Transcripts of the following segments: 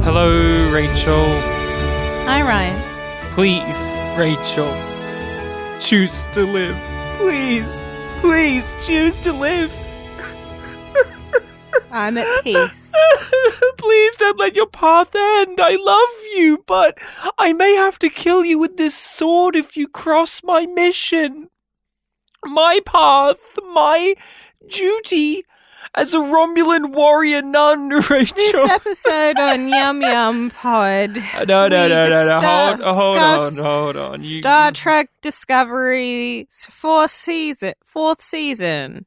Hello, Rachel. Hi, Ryan. Please, Rachel, choose to live. Please, please choose to live. I'm at peace. Please don't let your path end. I love you, but I may have to kill you with this sword if you cross my mission. My path, my duty as a Romulan warrior nun, Rachel. This episode on YumYumPod. No. Hold on. Star Trek Discovery's fourth season.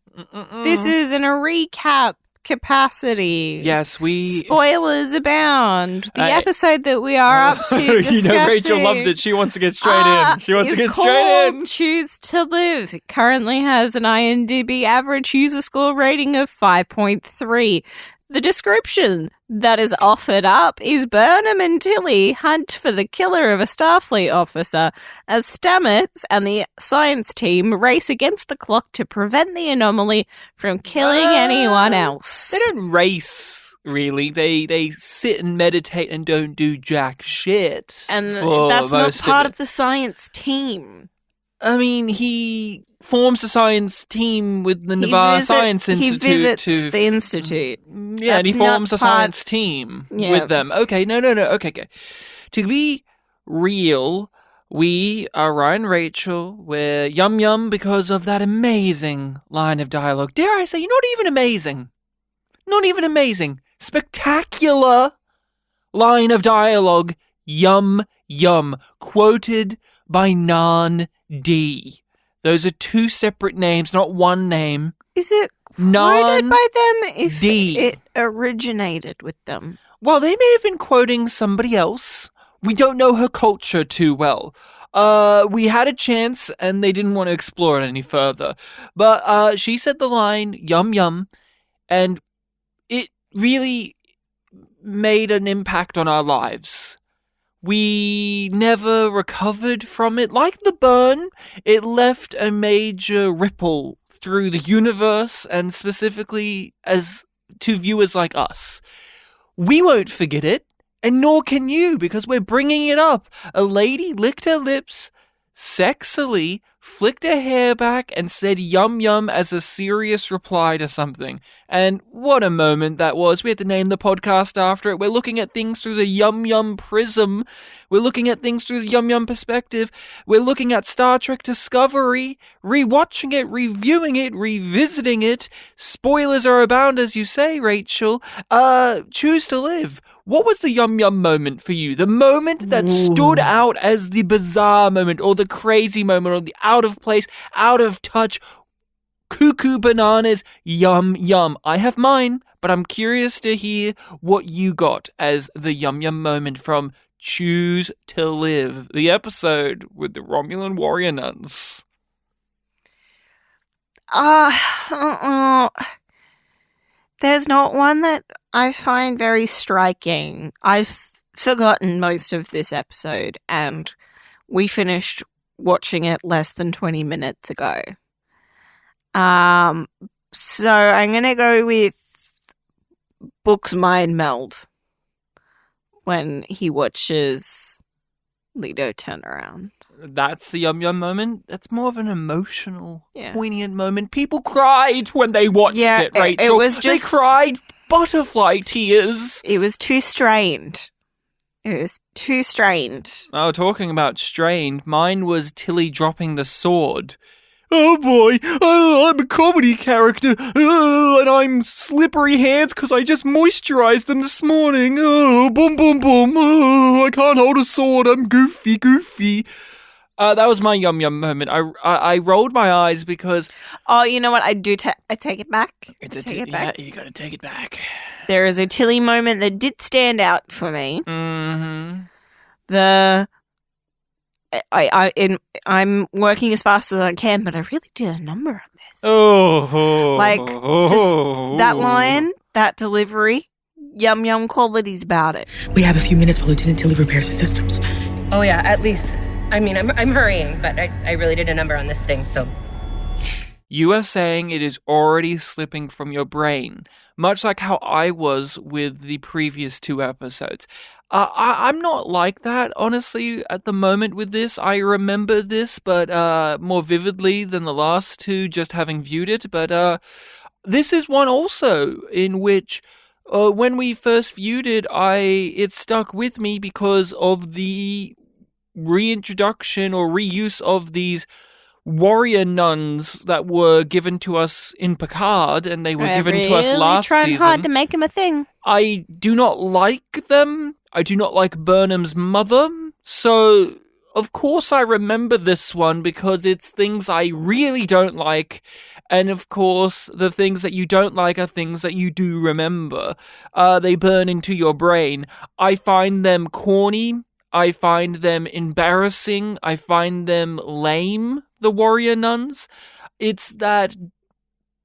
This is in a recap capacity. Yes, Spoilers abound. The episode that we are up to discussing. Rachel loved it. She wants to get straight in. She wants to get straight in. Choose to Live. It currently has an IMDb average user score rating of 5.3. The description that is offered up is Burnham and Tilly hunt for the killer of a Starfleet officer as Stamets and the science team race against the clock to prevent the anomaly from killing anyone else. They don't race, really. They sit and meditate and don't do jack shit. And that's not part of the science team. I mean, he forms a science team with the Navarre Science Institute. He visits the institute. Yeah, and he forms a science team with them. Okay, no. Okay. To be real, we are Ryan and Rachel. We're Yum Yum because of that amazing line of dialogue. Dare I say, not even amazing. Not even amazing. Spectacular line of dialogue. Yum Yum. Quoted by Nan D. Those are two separate names, not one name. Is it quoted by them if it originated with them? Well, they may have been quoting somebody else. We don't know her culture too well. We had a chance, and they didn't want to explore it any further. But she said the line, yum yum, and it really made an impact on our lives. We never recovered from it. Like the burn, it left a major ripple through the universe and specifically as to viewers like us. We won't forget it, and nor can you, because we're bringing it up. A lady licked her lips, sexily flicked her hair back, and said yum yum as a serious reply to something. And what a moment that was. We had to name the podcast after it. We're looking at things through the Yum Yum prism. We're looking at things through the Yum Yum perspective. We're looking at Star Trek Discovery, rewatching it, reviewing it, revisiting it. Spoilers are abound, as you say, Rachel. Choose to Live. What was the Yum Yum moment for you? The moment that stood out as the bizarre moment, or the crazy moment, or the out of place, out of touch, cuckoo bananas, yum yum. I have mine, but I'm curious to hear what you got as the yum yum moment from Choose to Live, the episode with the Romulan warrior nuns. There's not one that I find very striking. I've forgotten most of this episode, and we finished watching it less than 20 minutes ago. So I'm going to go with Book's mind meld when he watches Leto turn around. That's the yum yum moment. That's more of an emotional, poignant moment. People cried when they watched it, Rachel. They cried butterfly tears. It was too strained. Oh, talking about strained, mine was Tilly dropping the sword. Oh boy, I'm a comedy character, and I'm slippery hands because I just moisturized them this morning. Oh, boom, boom, boom. Oh, I can't hold a sword. I'm goofy. That was my yum yum moment. I rolled my eyes because... Oh, you know what? I take it back. Yeah, you gotta take it back. There is a Tilly moment that did stand out for me. Mm-hmm. I'm working as fast as I can, but I really did a number on this. Just that line, that delivery, yum yum qualities about it. We have a few minutes while Lieutenant Tilly repairs the systems. Oh yeah, at least I mean, I'm hurrying, but I really did a number on this thing, so... You are saying it is already slipping from your brain, much like how I was with the previous 2 episodes. I'm not like that, honestly, at the moment with this. I remember this, but more vividly than the last 2, just having viewed it. But this is one also in which, when we first viewed it, it stuck with me because of the reintroduction or reuse of these warrior nuns that were given to us in Picard, and they were given to us last trying season. hard to make him a thing. I do not like them. I do not like Burnham's mother. So, of course, I remember this one because it's things I really don't like. And, of course, the things that you don't like are things that you do remember. They burn into your brain. I find them corny. I find them embarrassing. I find them lame, the warrior nuns. It's that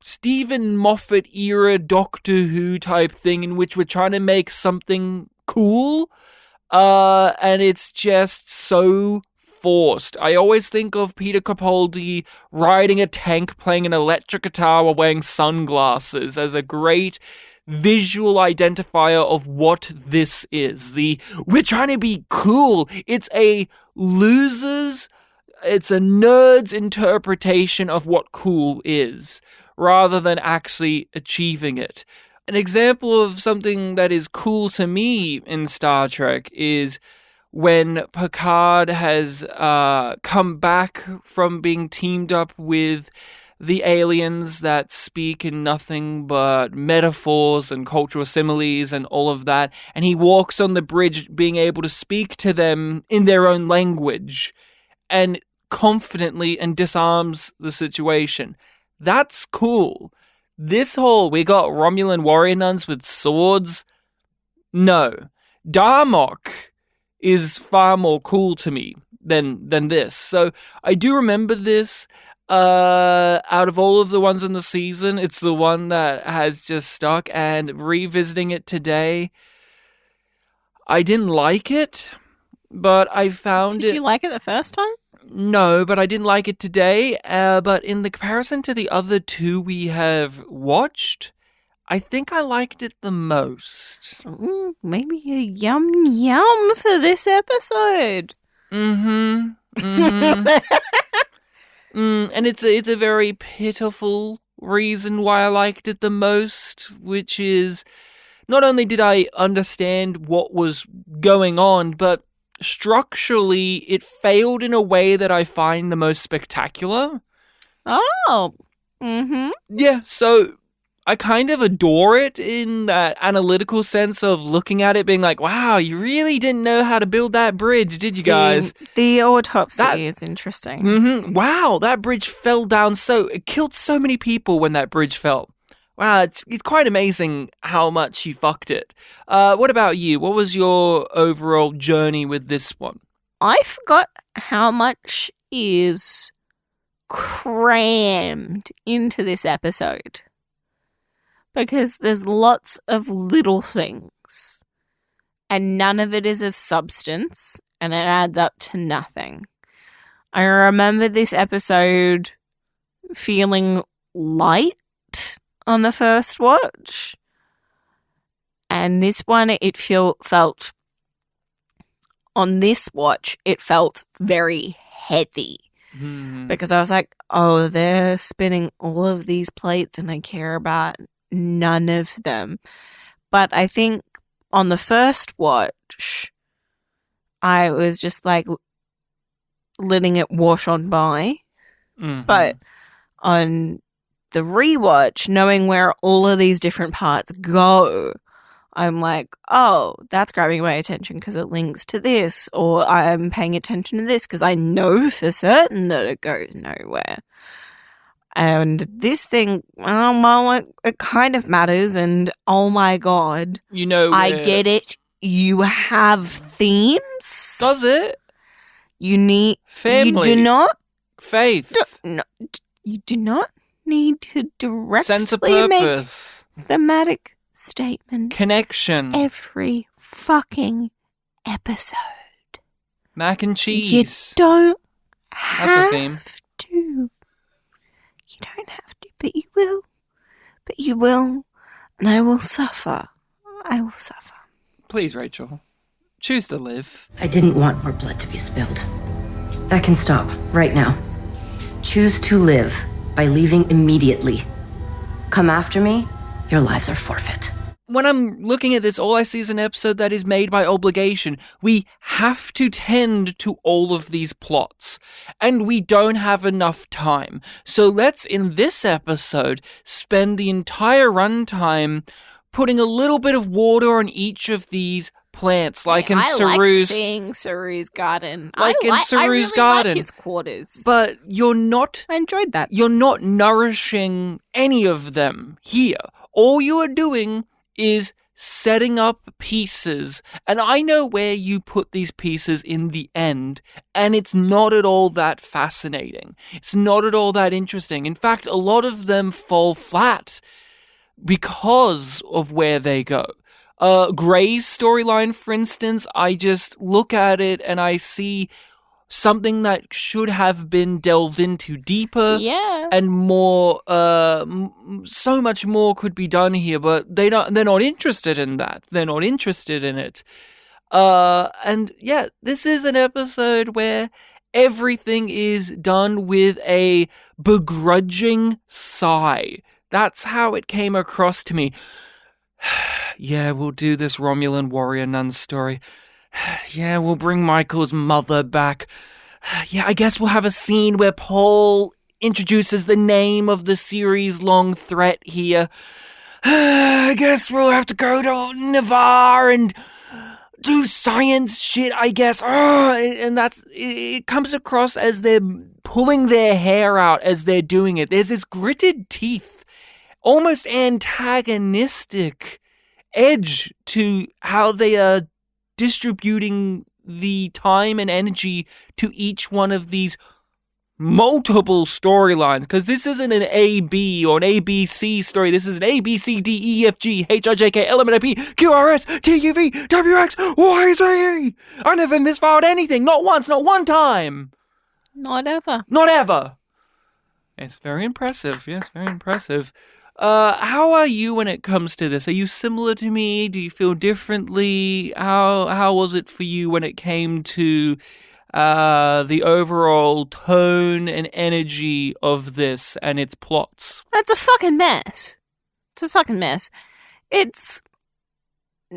Stephen Moffat era Doctor Who type thing in which we're trying to make something cool, and it's just so forced. I always think of Peter Capaldi riding a tank playing an electric guitar while wearing sunglasses as a great visual identifier of what this is. We're trying to be cool. It's a nerd's interpretation of what cool is, rather than actually achieving it. An example of something that is cool to me in Star Trek is when Picard has come back from being teamed up with the aliens that speak in nothing but metaphors and cultural similes and all of that, and he walks on the bridge being able to speak to them in their own language and confidently and disarms the situation. That's cool. This whole, we got Romulan warrior nuns with swords? No. Darmok is far more cool to me than this. So I do remember this. Out of all of the ones in the season, it's the one that has just stuck, and revisiting it today, I didn't like it, but I found Did you like it the first time? No, but I didn't like it today. But in the comparison to the other 2 we have watched, I think I liked it the most. Ooh, maybe a yum yum for this episode. And it's a very pitiful reason why I liked it the most, which is not only did I understand what was going on, but structurally it failed in a way that I find the most spectacular. Oh. Yeah, so I kind of adore it in that analytical sense of looking at it being like, wow, you really didn't know how to build that bridge, did you guys? The autopsy is interesting. Wow, that bridge fell down it killed so many people when that bridge fell. Wow, it's quite amazing how much you fucked it. What about you? What was your overall journey with this one? I forgot how much is crammed into this episode. Because there's lots of little things. And none of it is of substance. And it adds up to nothing. I remember this episode feeling light on the first watch. And this one, felt... On this watch, it felt very heavy. Because I was like, oh, they're spinning all of these plates and I care about none of them. But I think on the first watch, I was just like letting it wash on by. But on the rewatch, knowing where all of these different parts go, I'm like, oh, that's grabbing my attention because it links to this, or I'm paying attention to this because I know for certain that it goes nowhere. And this thing, it kind of matters, and oh my god. You know, I get it. You have themes. Does it? You need... Family. You do not... Faith. You do not need to directly sense of purpose. Make thematic statements. Connection. Every fucking episode. Mac and You cheese. don't That's a theme. have to. You don't have to, but you will. But you will. And I will suffer. I will suffer. Please, Rachel. Choose to live. I didn't want more blood to be spilled. That can stop right now. Choose to live by leaving immediately. Come after me, your lives are forfeit. When I'm looking at this, all I see is an episode that is made by obligation. We have to tend to all of these plots, and we don't have enough time. So let's, in this episode, spend the entire runtime putting a little bit of water on each of these plants, like in I Saru's. like seeing Saru's garden. Like in Saru's I really garden. like his quarters. But you're not I enjoyed that. You're not nourishing any of them here. All you are doing is setting up pieces. And I know where you put these pieces in the end, and it's not at all that fascinating. It's not at all that interesting. In fact, a lot of them fall flat because of where they go. Gray's storyline, for instance, I just look at it and I see something that should have been delved into deeper, and more. So much more could be done here, but they're not interested in that. They're not interested in it. And yeah, this is an episode where everything is done with a begrudging sigh. That's how it came across to me. Yeah, we'll do this Romulan warrior nun story. Yeah, we'll bring Michael's mother back. Yeah, I guess we'll have a scene where Paul introduces the name of the series-long threat here. I guess we'll have to go to Navarre and do science shit, I guess. And it comes across as they're pulling their hair out as they're doing it. There's this gritted teeth, almost antagonistic edge to how they are distributing the time and energy to each one of these multiple storylines, because this isn't an A-B or an A-B-C story. This is an A-B-C-D-E-F-G H-I-J-K L-M-N-O-P Q-R-S T-U-V W-X Y-Z. I never misfiled anything, not once, not one time. Not ever. Not ever. It's very impressive. Yes, very impressive. How are you when it comes to this? Are you similar to me? Do you feel differently? How was it for you when it came to the overall tone and energy of this and its plots? That's a fucking mess. It's a fucking mess. It's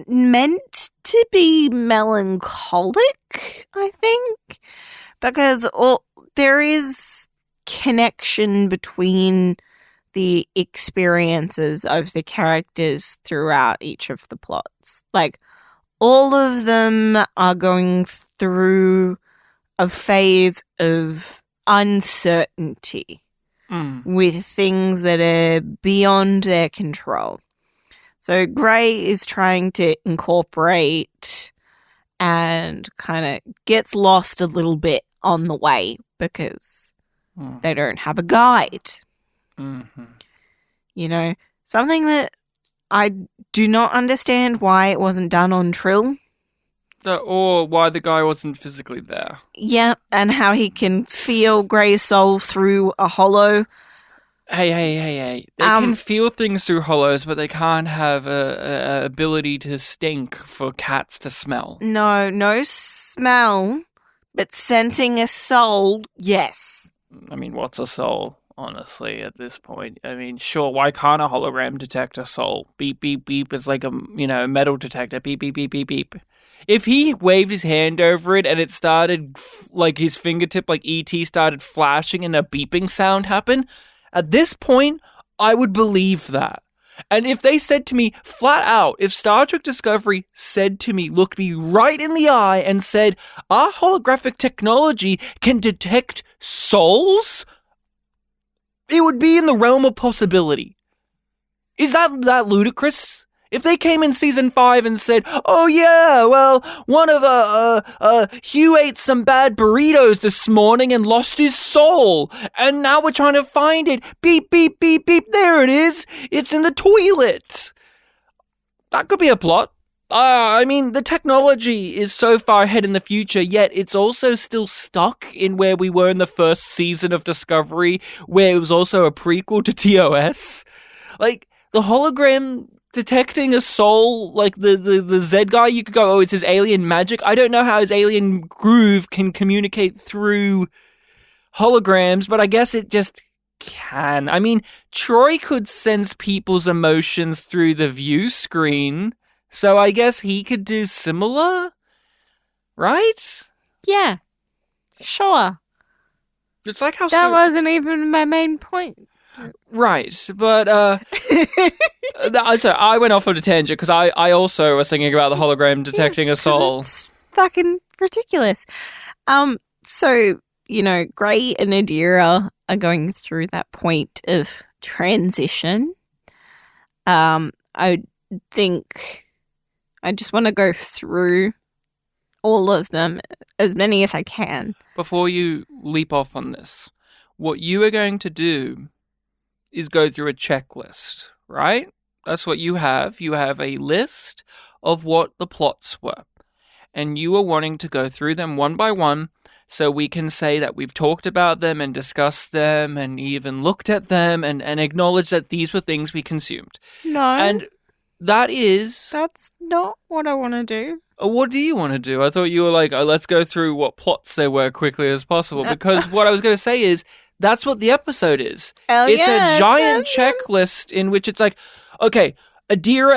meant to be melancholic, I think, because there is connection between the experiences of the characters throughout each of the plots. Like, all of them are going through a phase of uncertainty with things that are beyond their control. So Gray is trying to incorporate and kind of gets lost a little bit on the way because they don't have a guide. Mm-hmm. You know, something that I do not understand why it wasn't done on Trill. Or why the guy wasn't physically there. Yeah, and how he can feel Gray's soul through a hollow. Hey. They can feel things through hollows, but they can't have a ability to stink for cats to smell. No smell, but sensing a soul, yes. I mean, what's a soul? Honestly, at this point, I mean, sure, why can't a hologram detect a soul? Beep, beep, beep is like a metal detector. Beep, beep, beep, beep, beep. If he waved his hand over it and it started, like his fingertip, like E.T. started flashing and a beeping sound happened, at this point, I would believe that. And if they said to me, flat out, if Star Trek Discovery said to me, looked me right in the eye and said, our holographic technology can detect souls, it would be in the realm of possibility. Is that ludicrous? If they came in season 5 and said, oh yeah, well, one of Hugh ate some bad burritos this morning and lost his soul, and now we're trying to find it. Beep, beep, beep, beep, there it is. It's in the toilet. That could be a plot. I mean, the technology is so far ahead in the future, yet it's also still stuck in where we were in the first season of Discovery, where it was also a prequel to TOS. Like, the hologram detecting a soul, like the Z guy, you could go, oh, it's his alien magic. I don't know how his alien groove can communicate through holograms, but I guess it just can. I mean, Troy could sense people's emotions through the view screen, so I guess he could do similar, right? Yeah, sure. It's like how That wasn't even my main point. right, but so I went off on a tangent because I also was thinking about the hologram detecting a soul. It's fucking ridiculous. So, Gray and Adira are going through that point of transition. I think I just want to go through all of them, as many as I can. Before you leap off on this, what you are going to do is go through a checklist, right? That's what you have. You have a list of what the plots were, and you are wanting to go through them one by one so we can say that we've talked about them and discussed them and even looked at them and acknowledged that these were things we consumed. No. And that's not what I want to do. What do you want to do? I thought you were like, oh, let's go through what plots there were quickly as possible. Because what I was going to say is, that's what the episode is. It's a giant checklist in which it's like, okay, Adira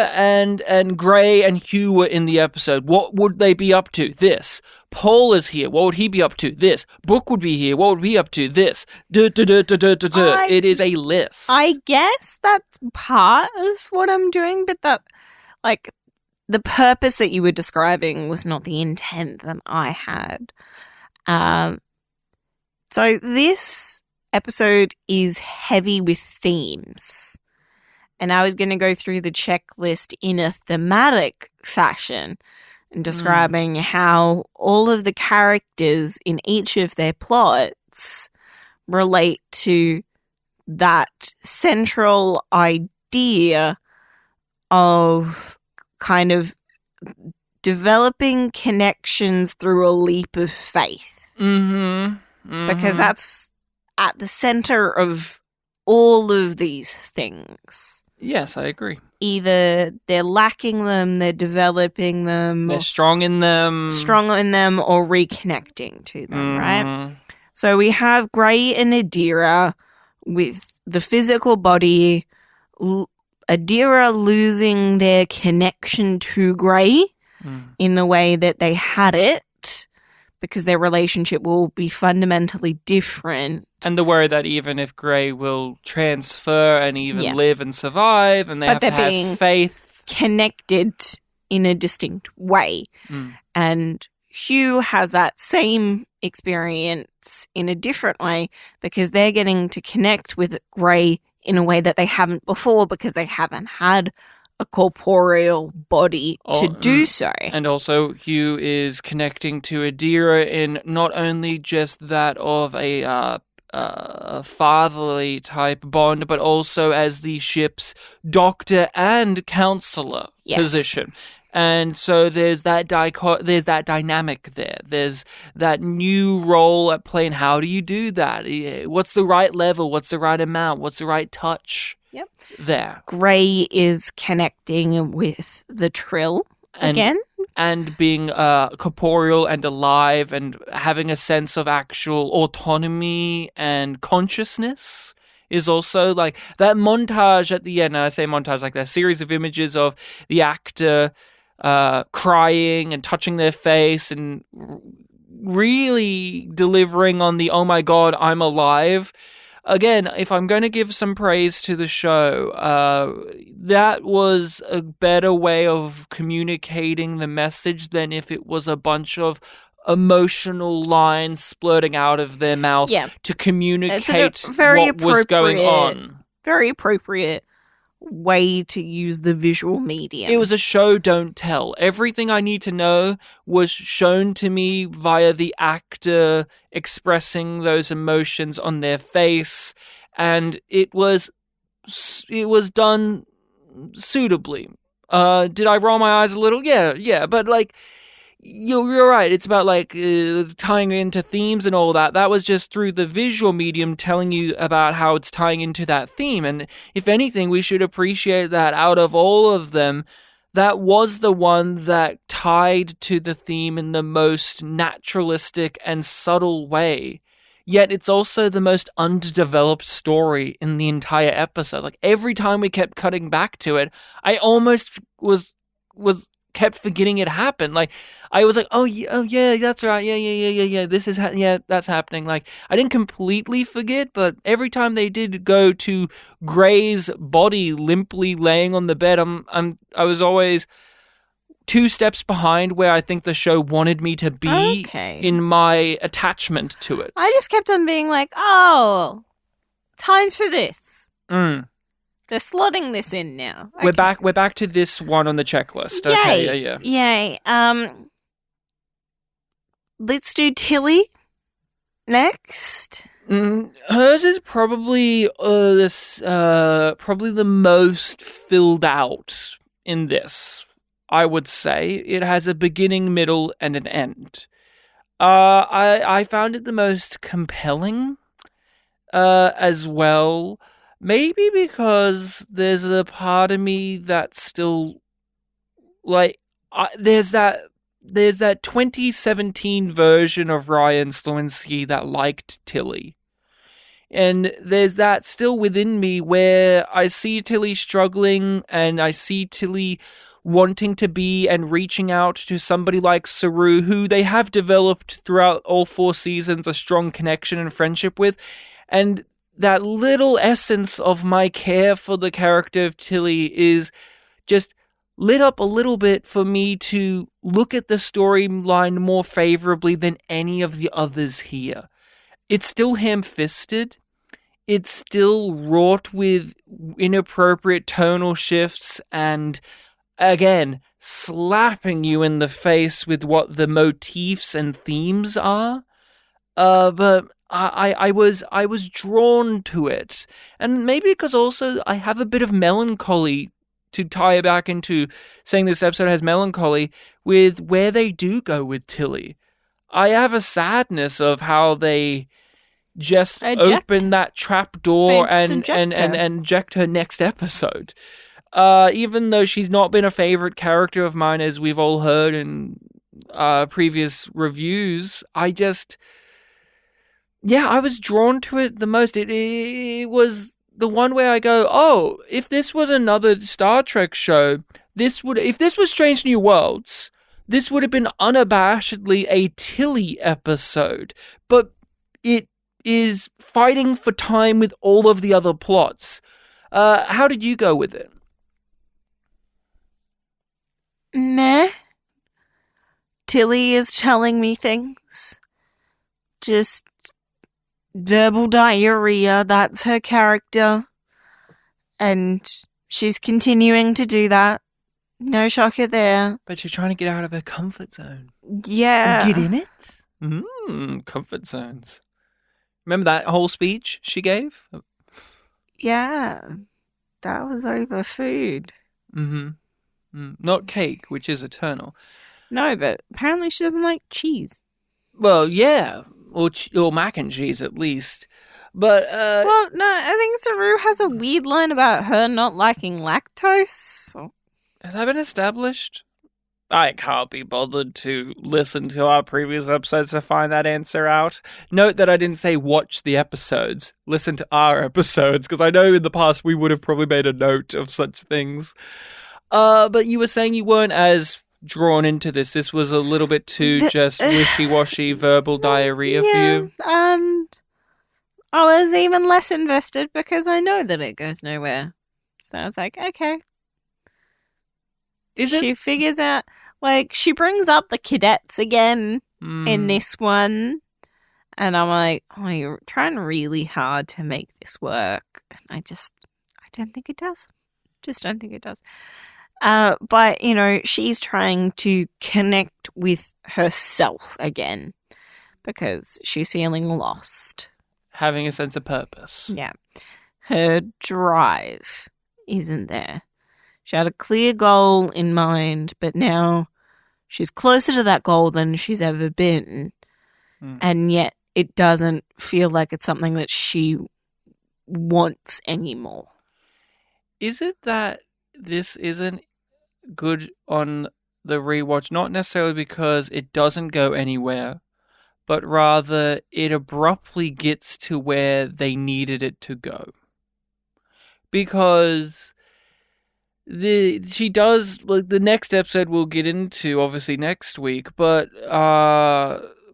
and Gray and Hugh were in the episode. What would they be up to? This. Paul is here. What would he be up to? This. Book would be here. What would he be up to? This. It is a list. I guess that's part of what I'm doing, but the purpose that you were describing was not the intent that I had. So this episode is heavy with themes. And I was going to go through the checklist in a thematic fashion and describing how all of the characters in each of their plots relate to that central idea of kind of developing connections through a leap of faith. Because that's at the center of all of these things. Yes, I agree. Either they're lacking them, they're developing them, they're strong in them, or reconnecting to them, right? So we have Gray and Adira with the physical body, Adira losing their connection to Gray in the way that they had it, because their relationship will be fundamentally different. And the worry that even if Gray will transfer and even live and survive, and they have to have faith. Connected in a distinct way. And Hugh has that same experience in a different way because they're getting to connect with Gray in a way that they haven't before because they haven't had a corporeal body to do so. And also Hugh is connecting to Adira in not only just that of a fatherly type bond, but also as the ship's doctor and counselor position. And so there's that dynamic there. There's that new role at play. And how do you do that? What's the right level? What's the right amount? What's the right touch? Yep. There. Gray is connecting with the Trill again. And being corporeal and alive and having a sense of actual autonomy and consciousness is also like that montage at the end. And I say montage like that series of images of the actor crying and touching their face and really delivering on the, oh my God, I'm alive. Again, if I'm going to give some praise to the show, that was a better way of communicating the message than if it was a bunch of emotional lines splurting out of their mouth to communicate what was going on. Very appropriate way to use the visual medium. It was a show don't tell. Everything I need to know was shown to me via the actor expressing those emotions on their face, and it was done suitably. Did I roll my eyes a little? Yeah, but like, you're right. It's about like tying into themes and all that. That was just through the visual medium telling you about how it's tying into that theme. And if anything, we should appreciate that out of all of them, that was the one that tied to the theme in the most naturalistic and subtle way. Yet it's also the most underdeveloped story in the entire episode. Like every time we kept cutting back to it, I almost was kept forgetting it happened. Like I was like, oh yeah, that's right, yeah. This is that's happening. Like I didn't completely forget, but every time they did go to Gray's body limply laying on the bed, I was always 2 steps behind where I think the show wanted me to be in my attachment to it. I just kept on being like, oh, time for this. They're slotting this in now. Okay. We're back to this one on the checklist. Yay. Okay, yeah. Yay. Let's do Tilly next. Hers is probably probably the most filled out in this. I would say it has a beginning, middle, and an end. I found it the most compelling, as well. Maybe because there's a part of me that's still like there's that 2017 version of Ryan Sliwinski that liked Tilly. And there's that still within me where I see Tilly struggling and I see Tilly wanting to be and reaching out to somebody like Saru, who they have developed throughout all 4 seasons a strong connection and friendship with. And that little essence of my care for the character of Tilly is just lit up a little bit for me to look at the storyline more favorably than any of the others here. It's still ham-fisted. It's still wrought with inappropriate tonal shifts and, again, slapping you in the face with what the motifs and themes are. But I was drawn to it. And maybe because also I have a bit of melancholy to tie it back into saying this episode has melancholy with where they do go with Tilly. I have a sadness of how they just open that trap door and inject her next episode. Even though she's not been a favorite character of mine, as we've all heard in previous reviews, I was drawn to it the most. It was the one where I go, oh, if this was another Star Trek show, if this was Strange New Worlds, this would have been unabashedly a Tilly episode. But it is fighting for time with all of the other plots. How did you go with it? Meh. Tilly is telling me things. Just verbal diarrhea, that's her character. And she's continuing to do that. No shocker there. But she's trying to get out of her comfort zone. Yeah. Or get in it? Comfort zones. Remember that whole speech she gave? Yeah. That was over food. Not cake, which is eternal. No, but apparently she doesn't like cheese. Well, yeah. Or mac and cheese, at least. But, well, no, I think Saru has a weird line about her not liking lactose. Has that been established? I can't be bothered to listen to our previous episodes to find that answer out. Note that I didn't say watch the episodes. Listen to our episodes, because I know in the past we would have probably made a note of such things. But you were saying you weren't as drawn into this. This was a little bit too just wishy-washy verbal diarrhea for you. And I was even less invested because I know that it goes nowhere. So I was like, okay. She figures out, like, she brings up the cadets again in this one. And I'm like, oh, you're trying really hard to make this work. And I don't think it does. Just don't think it does. But, you know, she's trying to connect with herself again because she's feeling lost. Having a sense of purpose. Yeah. Her drive isn't there. She had a clear goal in mind, but now she's closer to that goal than she's ever been. And yet it doesn't feel like it's something that she wants anymore. Is it that this isn't good on the rewatch, not necessarily because it doesn't go anywhere, but rather it abruptly gets to where they needed it to go? Because she does, like, the next episode we'll get into obviously next week, but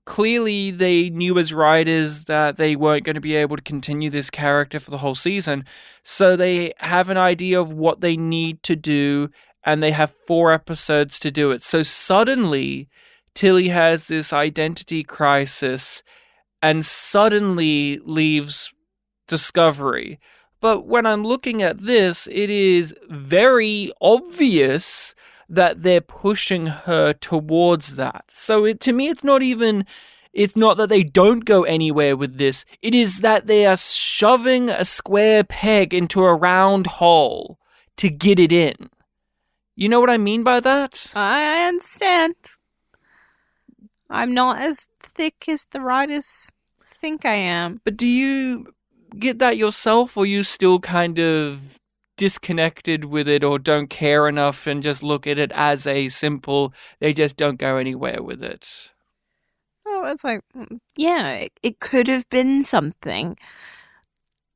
clearly they knew as writers that they weren't going to be able to continue this character for the whole season, so they have an idea of what they need to do, and they have 4 episodes to do it. So suddenly Tilly has this identity crisis and suddenly leaves Discovery. But when I'm looking at this, it is very obvious that they're pushing her towards that. So to me, it's not that they don't go anywhere with this. It is that they are shoving a square peg into a round hole to get it in. You know what I mean by that? I understand. I'm not as thick as the writers think I am. But do you get that yourself, or you still kind of disconnected with it, or don't care enough and just look at it as a simple, they just don't go anywhere with it? Oh, it's like, yeah, it could have been something.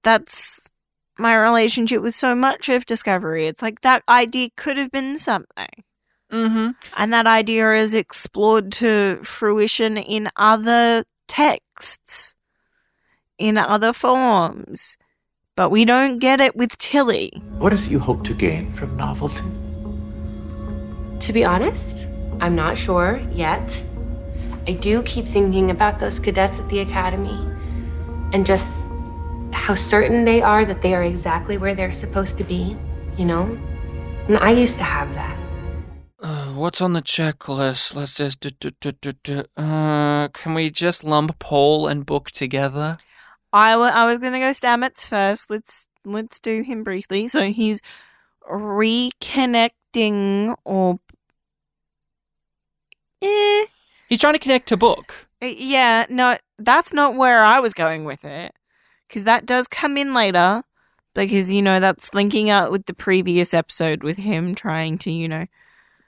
That's my relationship with so much of Discovery. It's like that idea could have been something. Mm-hmm. And that idea is explored to fruition in other texts, in other forms. But we don't get it with Tilly. What is it you hope to gain from novelty? To be honest, I'm not sure yet. I do keep thinking about those cadets at the academy and just how certain they are that they are exactly where they're supposed to be, you know? And I used to have that. What's on the checklist? Let's just can we just lump Paul and Book together? I was going to go Stamets first. Let's do him briefly. So he's reconnecting or... He's trying to connect to Book. Yeah, no, that's not where I was going with it. Because that does come in later. Because, that's linking up with the previous episode with him trying to,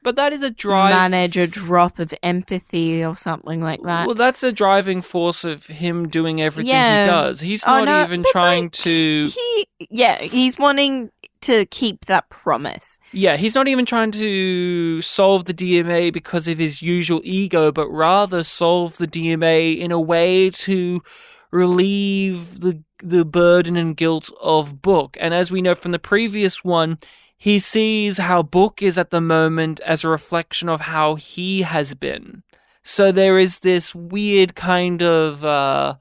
But that is a drive... manage a drop of empathy or something like that. Well, that's a driving force of him doing everything he does. He's not even trying to... He's wanting to keep that promise. Yeah, he's not even trying to solve the DMA because of his usual ego, but rather solve the DMA in a way to relieve the burden and guilt of Book. And as we know from the previous one, he sees how Book is at the moment as a reflection of how he has been. So there is this weird kind of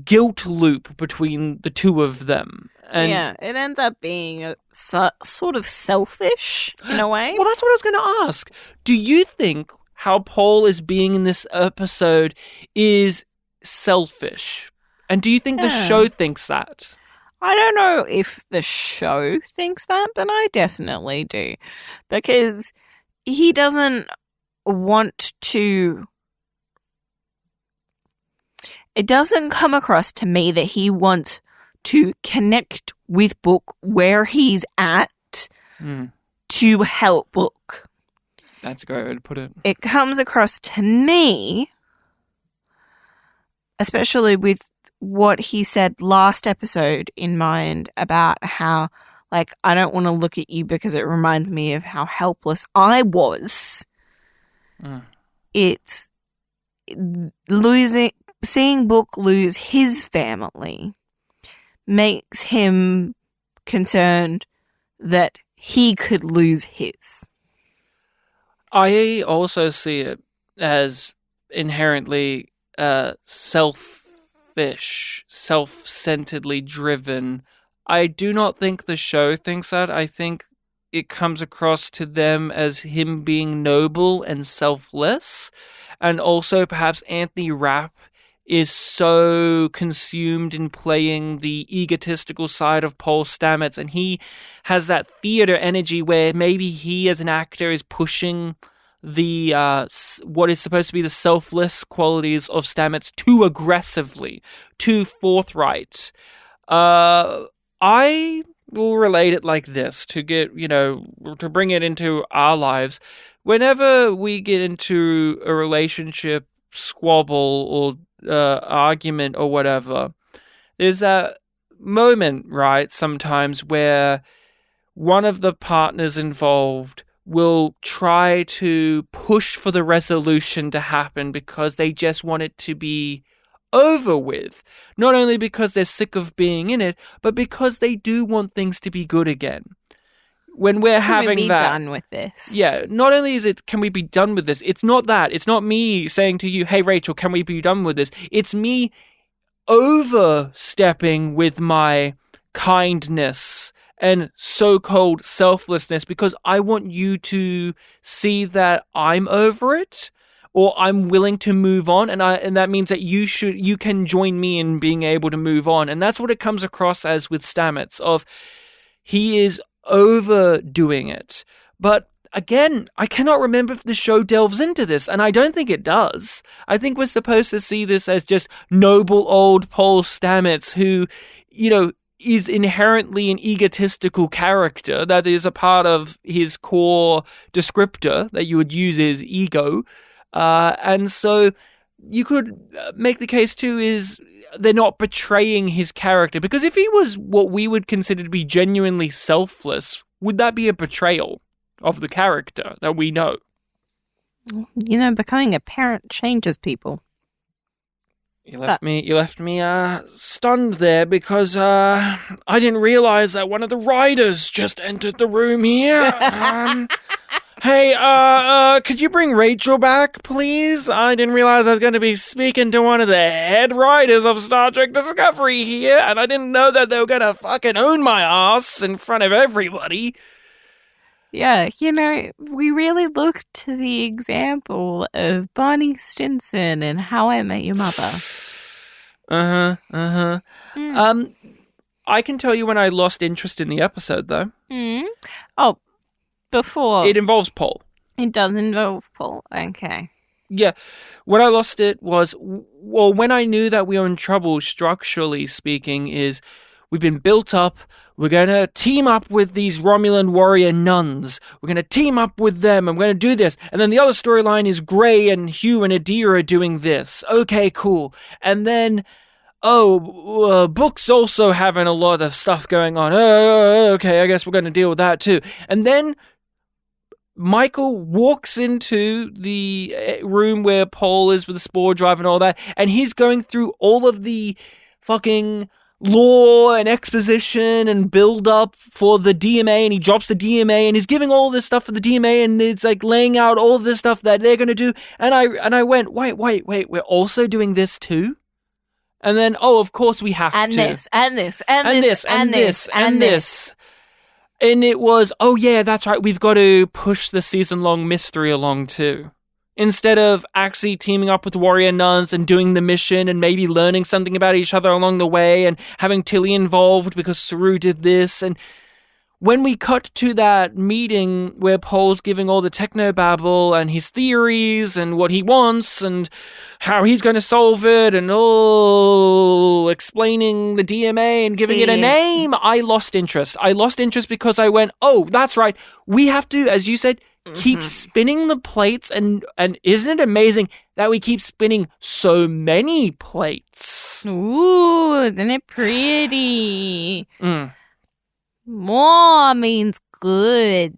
guilt loop between the two of them. And yeah, it ends up being sort of selfish in a way. Well, that's what I was going to ask. Do you think how Paul is being in this episode is selfish? And do you think the show thinks that? I don't know if the show thinks that, but I definitely do. Because he doesn't want to... It doesn't come across to me that he wants to connect with Book where he's at to help Book. That's a great way to put it. It comes across to me, especially with what he said last episode in mind about how, like, I don't want to look at you because it reminds me of how helpless I was. It's seeing Book lose his family makes him concerned that he could lose his. I also see it as inherently selfish, self-centeredly driven. I do not think the show thinks that. I think it comes across to them as him being noble and selfless. And also perhaps Anthony Rapp is so consumed in playing the egotistical side of Paul Stamets, and he has that theater energy where maybe he as an actor is pushing the what is supposed to be the selfless qualities of Stamets too aggressively, too forthright. I will relate it like this to get, to bring it into our lives. Whenever we get into a relationship squabble or argument or whatever, there's that moment, right, sometimes where one of the partners involved will try to push for the resolution to happen because they just want it to be over with. Not only because they're sick of being in it, but because they do want things to be good again. When we're having be that, done with this? Yeah, not only is it, can we be done with this? It's not that. It's not me saying to you, hey, Rachel, can we be done with this? It's me overstepping with my kindness and so-called selflessness because I want you to see that I'm over it or I'm willing to move on, and that means that you can join me in being able to move on. And that's what it comes across as with Stamets, of he is overdoing it. But again, I cannot remember if the show delves into this, and I don't think it does. I think we're supposed to see this as just noble old Paul Stamets who, is inherently an egotistical character. That is a part of his core descriptor that you would use is ego. And so you could make the case too is they're not betraying his character, because if he was what we would consider to be genuinely selfless, would that be a betrayal of the character that we know? Becoming a parent changes people. You left me stunned there because I didn't realize that one of the writers just entered the room here. Hey, could you bring Rachel back, please? I didn't realize I was going to be speaking to one of the head writers of Star Trek Discovery here, and I didn't know that they were going to fucking own my ass in front of everybody. Yeah, we really look to the example of Barney Stinson and How I Met Your Mother. I can tell you when I lost interest in the episode, though. Oh, before. It involves Paul. It does involve Paul, okay. Yeah, when I lost it was, when I knew that we were in trouble, structurally speaking, is we've been built up. We're going to team up with these Romulan warrior nuns. We're going to team up with them, and we're going to do this. And then the other storyline is Gray and Hugh and Adira doing this. Okay, cool. And then, Book's also having a lot of stuff going on. Okay, I guess we're going to deal with that too. And then Michael walks into the room where Paul is with the spore drive and all that, and he's going through all of the fucking lore and exposition and build up for the DMA, and he drops the DMA and he's giving all this stuff for the DMA, and it's like laying out all of this stuff that they're going to do. And I went, wait, we're also doing this too? And then, of course we have to. And this. And it was, that's right, we've got to push the season-long mystery along too. Instead of actually teaming up with warrior nuns and doing the mission and maybe learning something about each other along the way and having Tilly involved because Saru did this. And when we cut to that meeting where Paul's giving all the technobabble and his theories and what he wants and how he's going to solve it and explaining the DMA and giving it a name, I lost interest. I lost interest because I went, that's right, we have to, as you said, keep spinning the plates, and isn't it amazing that we keep spinning so many plates? Ooh, isn't it pretty? More means good.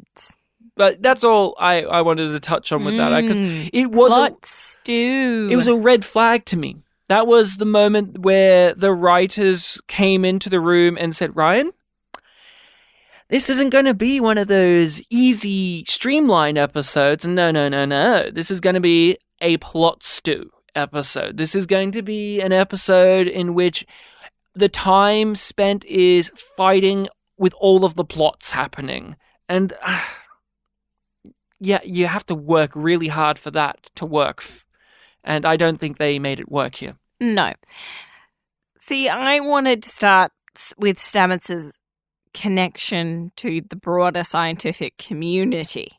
But that's all I wanted to touch on with that, because it was plot stew. It was a red flag to me. That was the moment where the writers came into the room and said, Ryan, this isn't going to be one of those easy, streamlined episodes. No. This is going to be a plot stew episode. This is going to be an episode in which the time spent is fighting with all of the plots happening. And, you have to work really hard for that to work. And I don't think they made it work here. No. See, I wanted to start with Stamets' connection to the broader scientific community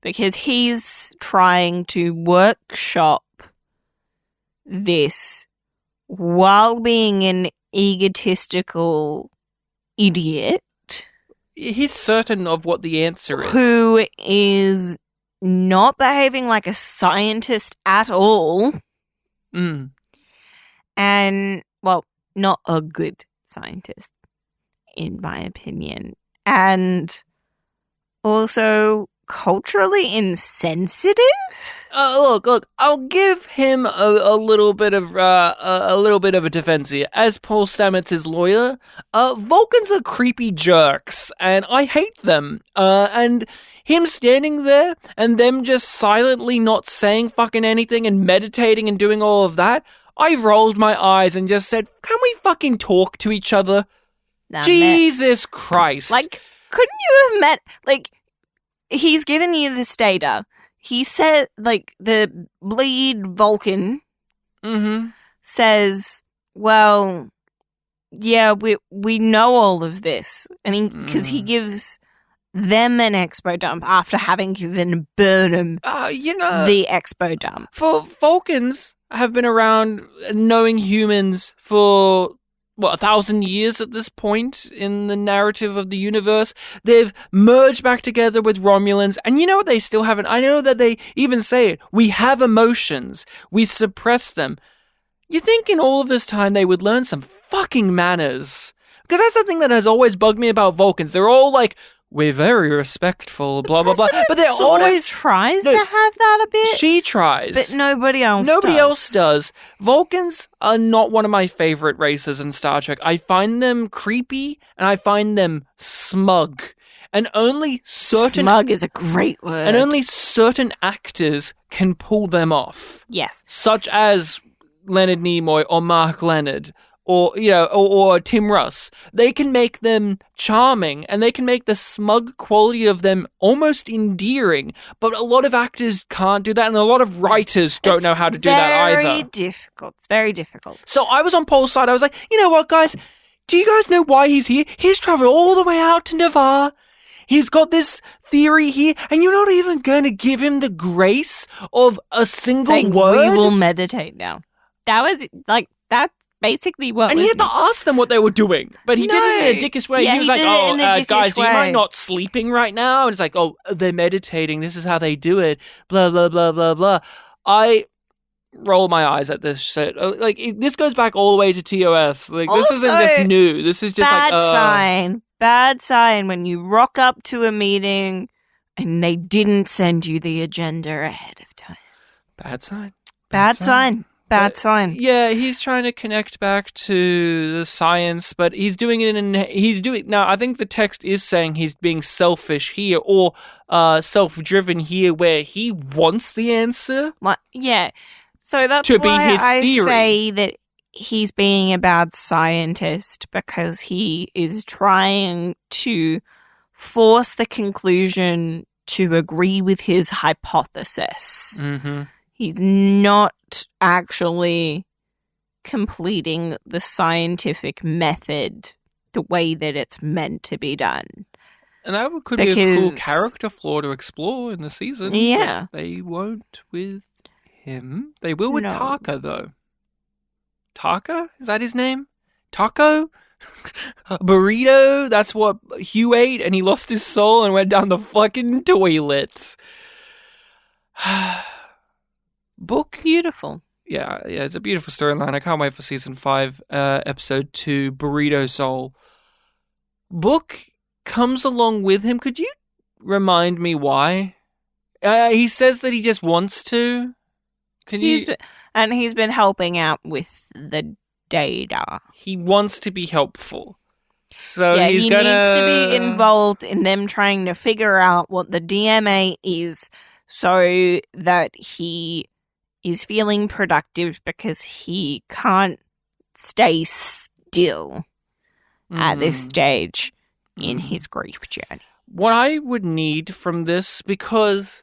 because he's trying to workshop this while being an egotistical idiot. He's certain of what the answer is. Who is not behaving like a scientist at all. Mm. And, well, not a good scientist, in my opinion. And also culturally insensitive. Look, I'll give him a little bit of a defense here. As Paul Stamets' lawyer, Vulcans are creepy jerks, and I hate them. And him standing there and them just silently not saying fucking anything and meditating and doing all of that, I rolled my eyes and just said, "Can we fucking talk to each other?" Jesus Christ! Like, couldn't you have met? Like, he's given you this data. He said, like, the lead Vulcan says, well, yeah, we know all of this. And because he gives them an expo dump after having given Burnham the expo dump. For Vulcans have been around knowing humans for 1,000 years at this point in the narrative of the universe. They've merged back together with Romulans, and you know what they still haven't? I know that they even say it. We have emotions. We suppress them. You think in all of this time they would learn some fucking manners? Because that's the thing that has always bugged me about Vulcans. They're all like, we're very respectful, blah, blah, blah. But they're always tries to have that a bit. She tries. But nobody else does. Vulcans are not one of my favorite races in Star Trek. I find them creepy and I find them smug. And only certain... Smug is a great word. And only certain actors can pull them off. Yes. Such as Leonard Nimoy or Mark Leonard. Or Tim Russ. They can make them charming, and they can make the smug quality of them almost endearing, but a lot of actors can't do that, and a lot of writers don't know how to do that either. It's very difficult. So I was on Paul's side. I was like, you know what, guys? Do you guys know why he's here? He's traveled all the way out to Navarre. He's got this theory here, and you're not even going to give him the grace of a single word? We will meditate now. That was, like, that's basically what and he had to ask them what they were doing, but he did it in a dickish way. Yeah, he was like, guys, do you way. mind not sleeping right now? And it's like, oh, they're meditating, this is how they do it, blah, blah, blah, blah, blah. I roll my eyes at this shit. Like, this goes back all the way to TOS. Like, this isn't just new. This is just bad sign when you rock up to a meeting and they didn't send you the agenda ahead of time. Bad sign. Bad sign. Bad sign. Yeah, he's trying to connect back to the science, but he's doing it now. I think the text is saying he's being selfish here, or self-driven here, where he wants the answer. Yeah, so that's to why be his theory. I say that he's being a bad scientist, because he is trying to force the conclusion to agree with his hypothesis. Mm-hmm. He's not actually completing the scientific method the way that it's meant to be done. And that could be a cool character flaw to explore in the season. Yeah. They won't with him. They will with Taka, though. Taka? Is that his name? Taco? Burrito? That's what Hugh ate, and he lost his soul and went down the fucking toilet. Book? Beautiful. Yeah, it's a beautiful storyline. I can't wait for season 5, episode 2, Burrito Soul. Book comes along with him. Could you remind me why? He says that he just wants to. He's been helping out with the data. He wants to be helpful. So he needs to be involved in them trying to figure out what the DMA is, so that he is feeling productive, because he can't stay still at this stage in his grief journey. What I would need from this, because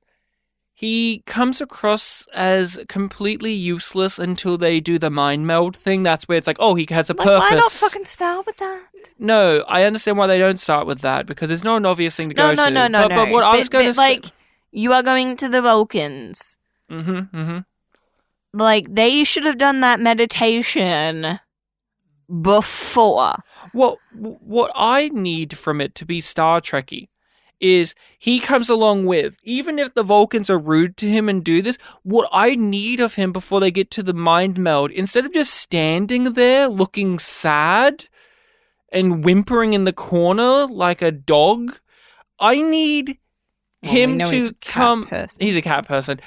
he comes across as completely useless until they do the mind meld thing. That's where it's like, oh, he has a purpose. Why not fucking start with that? No, I understand why they don't start with that, because there's not an obvious thing to go to. No. But what I was going to say... Like, you are going to the Vulcans. Like, they should have done that meditation before. Well, what I need from it to be Star Trekky is he comes along with, even if the Vulcans are rude to him and do this, what I need of him before they get to the mind meld, instead of just standing there looking sad and whimpering in the corner like a dog, I need him to come... He's a cat person.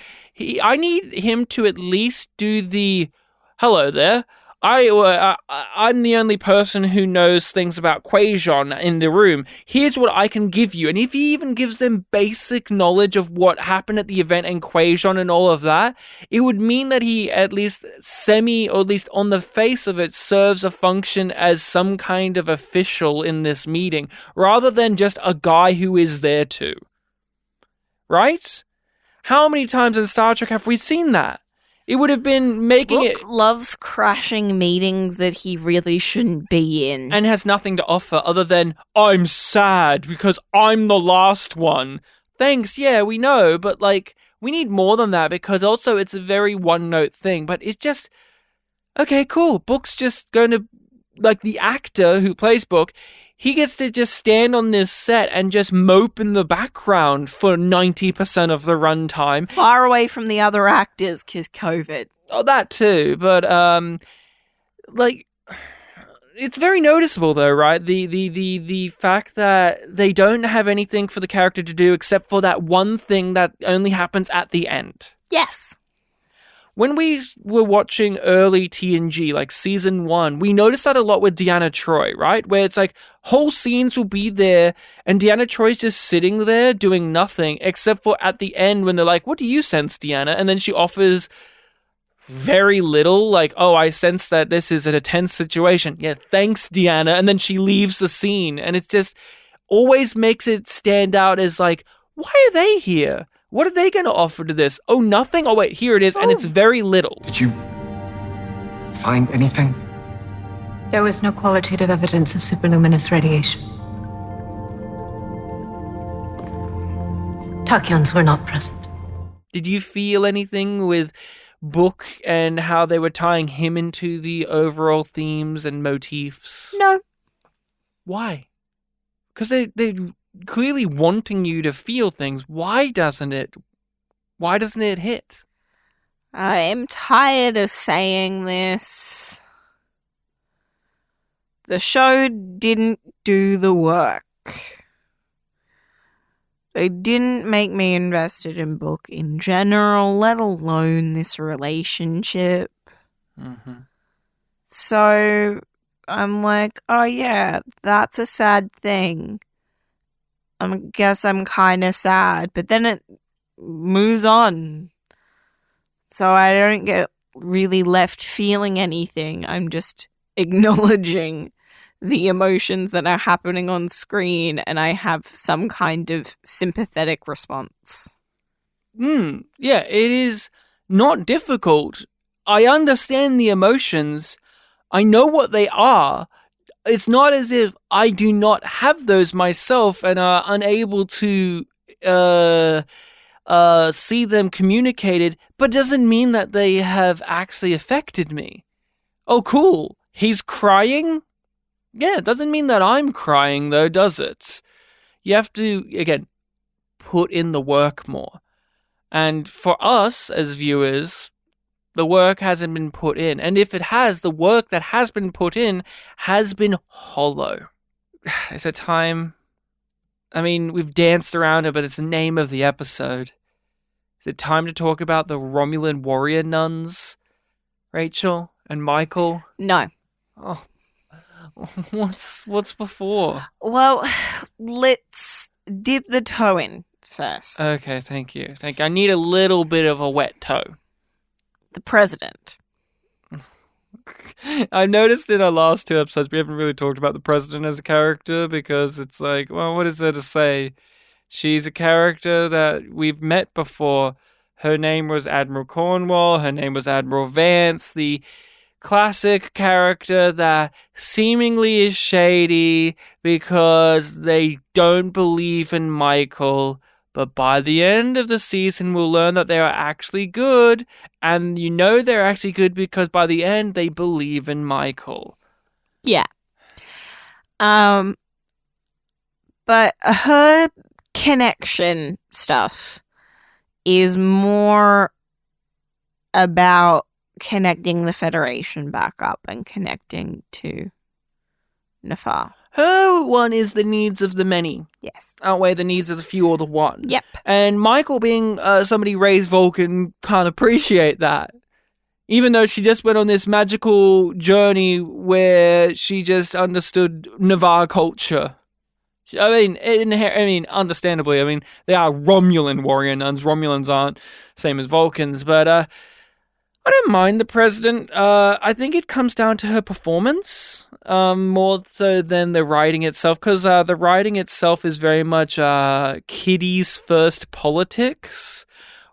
I need him to at least do the, hello there, I'm the only person who knows things about Quajon in the room. Here's what I can give you. And if he even gives them basic knowledge of what happened at the event and Quajon and all of that, it would mean that he at least or at least on the face of it, serves a function as some kind of official in this meeting, rather than just a guy who is there too. Right? How many times in Star Trek have we seen that? It would have been making Brooke loves crashing meetings that he really shouldn't be in. And has nothing to offer other than, I'm sad because I'm the last one. Thanks, yeah, we know, but like, we need more than that, because also it's a very one-note thing, but it's just, okay, cool. Book's just going to, like, the actor who plays Book, he gets to just stand on this set and just mope in the background for 90% of the runtime. Far away from the other actors, because COVID. Oh, that too. But, like, it's very noticeable though, right? The fact that they don't have anything for the character to do except for that one thing that only happens at the end. Yes. When we were watching early TNG, like season 1, we noticed that a lot with Deanna Troi, right? Where it's like whole scenes will be there and Deanna Troi's just sitting there doing nothing, except for at the end when they're like, what do you sense, Deanna? And then she offers very little, like, oh, I sense that this is a tense situation. Yeah, thanks, Deanna. And then she leaves the scene. And it just always makes it stand out as like, why are they here? What are they going to offer to this? Oh, nothing? Oh, wait, here it is, and it's very little. Did you find anything? There was no qualitative evidence of superluminous radiation. Tachyons were not present. Did you feel anything with Book and how they were tying him into the overall themes and motifs? No. Why? Because they clearly wanting you to feel things. Why doesn't it hit? I am tired of saying this. The show didn't do the work. They didn't make me invested in Book in general, let alone this relationship. Mm-hmm. So I'm like, oh yeah, that's a sad thing. I guess I'm kind of sad, but then it moves on. So I don't get really left feeling anything. I'm just acknowledging the emotions that are happening on screen, and I have some kind of sympathetic response. Yeah, it is not difficult. I understand the emotions. I know what they are. It's not as if I do not have those myself and are unable to see them communicated, but doesn't mean that they have actually affected me. Oh, cool. He's crying? Yeah, it doesn't mean that I'm crying, though, does it? You have to, again, put in the work more. And for us as viewers, the work hasn't been put in. And if it has, the work that has been put in has been hollow. Is it time? I mean, we've danced around it, but it's the name of the episode. Is it time to talk about the Romulan warrior nuns, Rachel and Michael? No. Oh, what's before? Well, let's dip the toe in first. Okay, thank you. I need a little bit of a wet toe. The president. I noticed in our last 2 episodes we haven't really talked about the president as a character, because it's like, well, what is there to say? She's a character that we've met before, Her name was Admiral Cornwall. Her name was Admiral Vance, the classic character that seemingly is shady because they don't believe in Michael. But by the end of the season, we'll learn that they are actually good. And you know they're actually good because by the end, they believe in Michael. Yeah. But her connection stuff is more about connecting the Federation back up and connecting to Nafar. Her one is the needs of the many Yes. outweigh the needs of the few or the one. Yep. And Michael, being somebody raised Vulcan, can't appreciate that. Even though she just went on this magical journey where she just understood Navarre culture. I mean, understandably, I mean, they are Romulan warrior nuns. Romulans aren't same as Vulcans, but I don't mind the president. I think it comes down to her performance more so than the writing itself, because the writing itself is very much kiddies' first politics,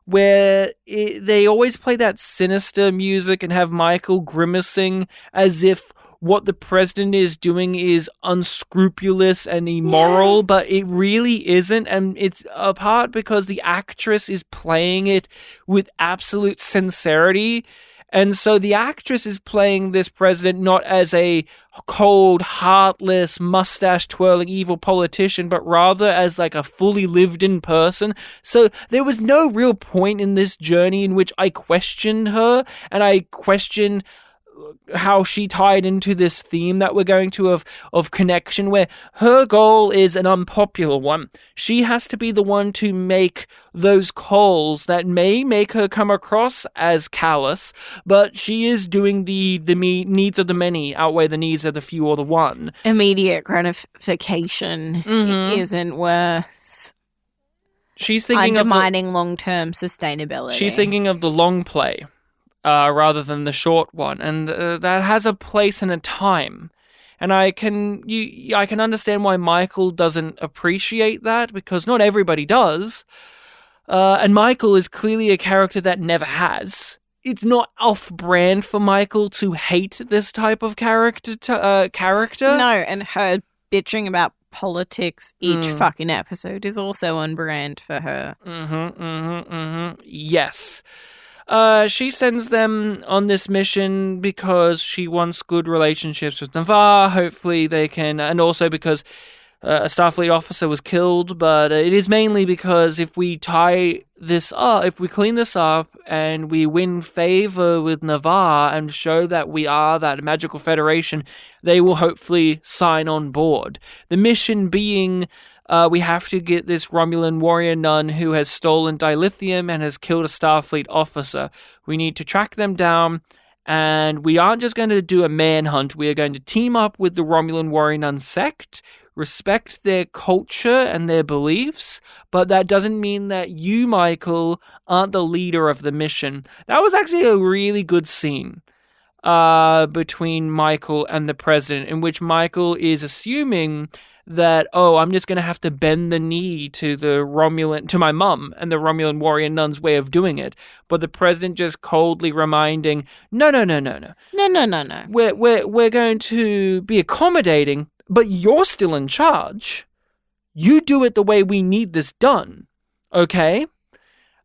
where they always play that sinister music and have Michael grimacing as if what the president is doing is unscrupulous and immoral, but it really isn't. And it's apart because the actress is playing it with absolute sincerity. And so the actress is playing this president not as a cold, heartless, mustache-twirling evil politician, but rather as like a fully lived-in person. So there was no real point in this journey in which I questioned her, and I questioned how she tied into this theme that we're going to of connection, where her goal is an unpopular one. She has to be the one to make those calls that may make her come across as callous, but she is doing the needs of the many outweigh the needs of the few or the one. Immediate gratification isn't worth She's thinking undermining long-term sustainability. She's thinking of the long play. Rather than the short one, and that has a place and a time, and I can understand why Michael doesn't appreciate that, because not everybody does, and Michael is clearly a character that never has. It's not off-brand for Michael to hate this type of character. No, and her bitching about politics each fucking episode is also on brand for her. Yes. She sends them on this mission because she wants good relationships with Navarre. Hopefully they can, and also because a Starfleet officer was killed, but it is mainly because if we tie this up, if we clean this up and we win favor with Navarre and show that we are that magical federation, they will hopefully sign on board. The mission being we have to get this Romulan warrior nun who has stolen dilithium and has killed a Starfleet officer. We need to track them down, and we aren't just going to do a manhunt. We are going to team up with the Romulan warrior nun sect, respect their culture and their beliefs, but that doesn't mean that you, Michael, aren't the leader of the mission. That was actually a really good scene between Michael and the president, in which Michael is assuming that, I'm just going to have to bend the knee to to my mum and the Romulan warrior nun's way of doing it. But the president just coldly reminding, no. We're going to be accommodating, but you're still in charge. You do it the way we need this done, okay?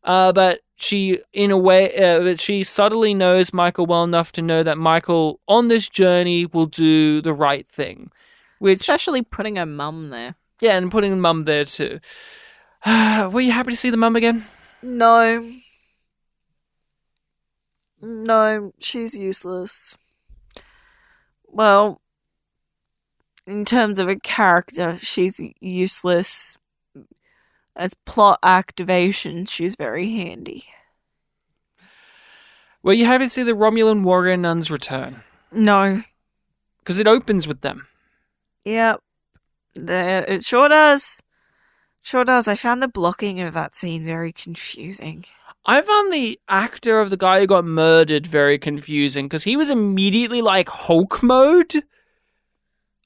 But she, in a way, she subtly knows Michael well enough to know that Michael, on this journey, will do the right thing. Especially putting her mum there. Yeah, and putting the mum there too. Were you happy to see the mum again? No. No, she's useless. Well, in terms of a character, she's useless. As plot activation, she's very handy. Were you happy to see the Romulan warrior nuns return? No. Because it opens with them. Yep. It sure does. Sure does. I found the blocking of that scene very confusing. I found the actor of the guy who got murdered very confusing, because he was immediately like Hulk mode.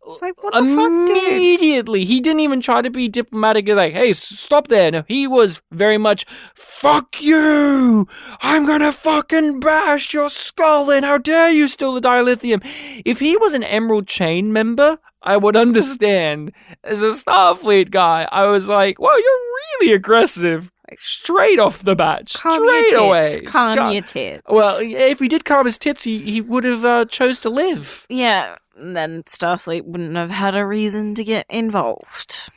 It's like, what the fuck, dude? Immediately. He didn't even try to be diplomatic. He's like, hey, stop there. No, he was very much, fuck you. I'm gonna fucking bash your skull in. How dare you steal the dilithium? If he was an Emerald Chain member, I would understand. As a Starfleet guy, I was like, whoa, you're really aggressive. Straight off the bat. Straight away. Calm your tits. Well, if he did calm his tits, he would have chose to live. Yeah, then Starfleet wouldn't have had a reason to get involved.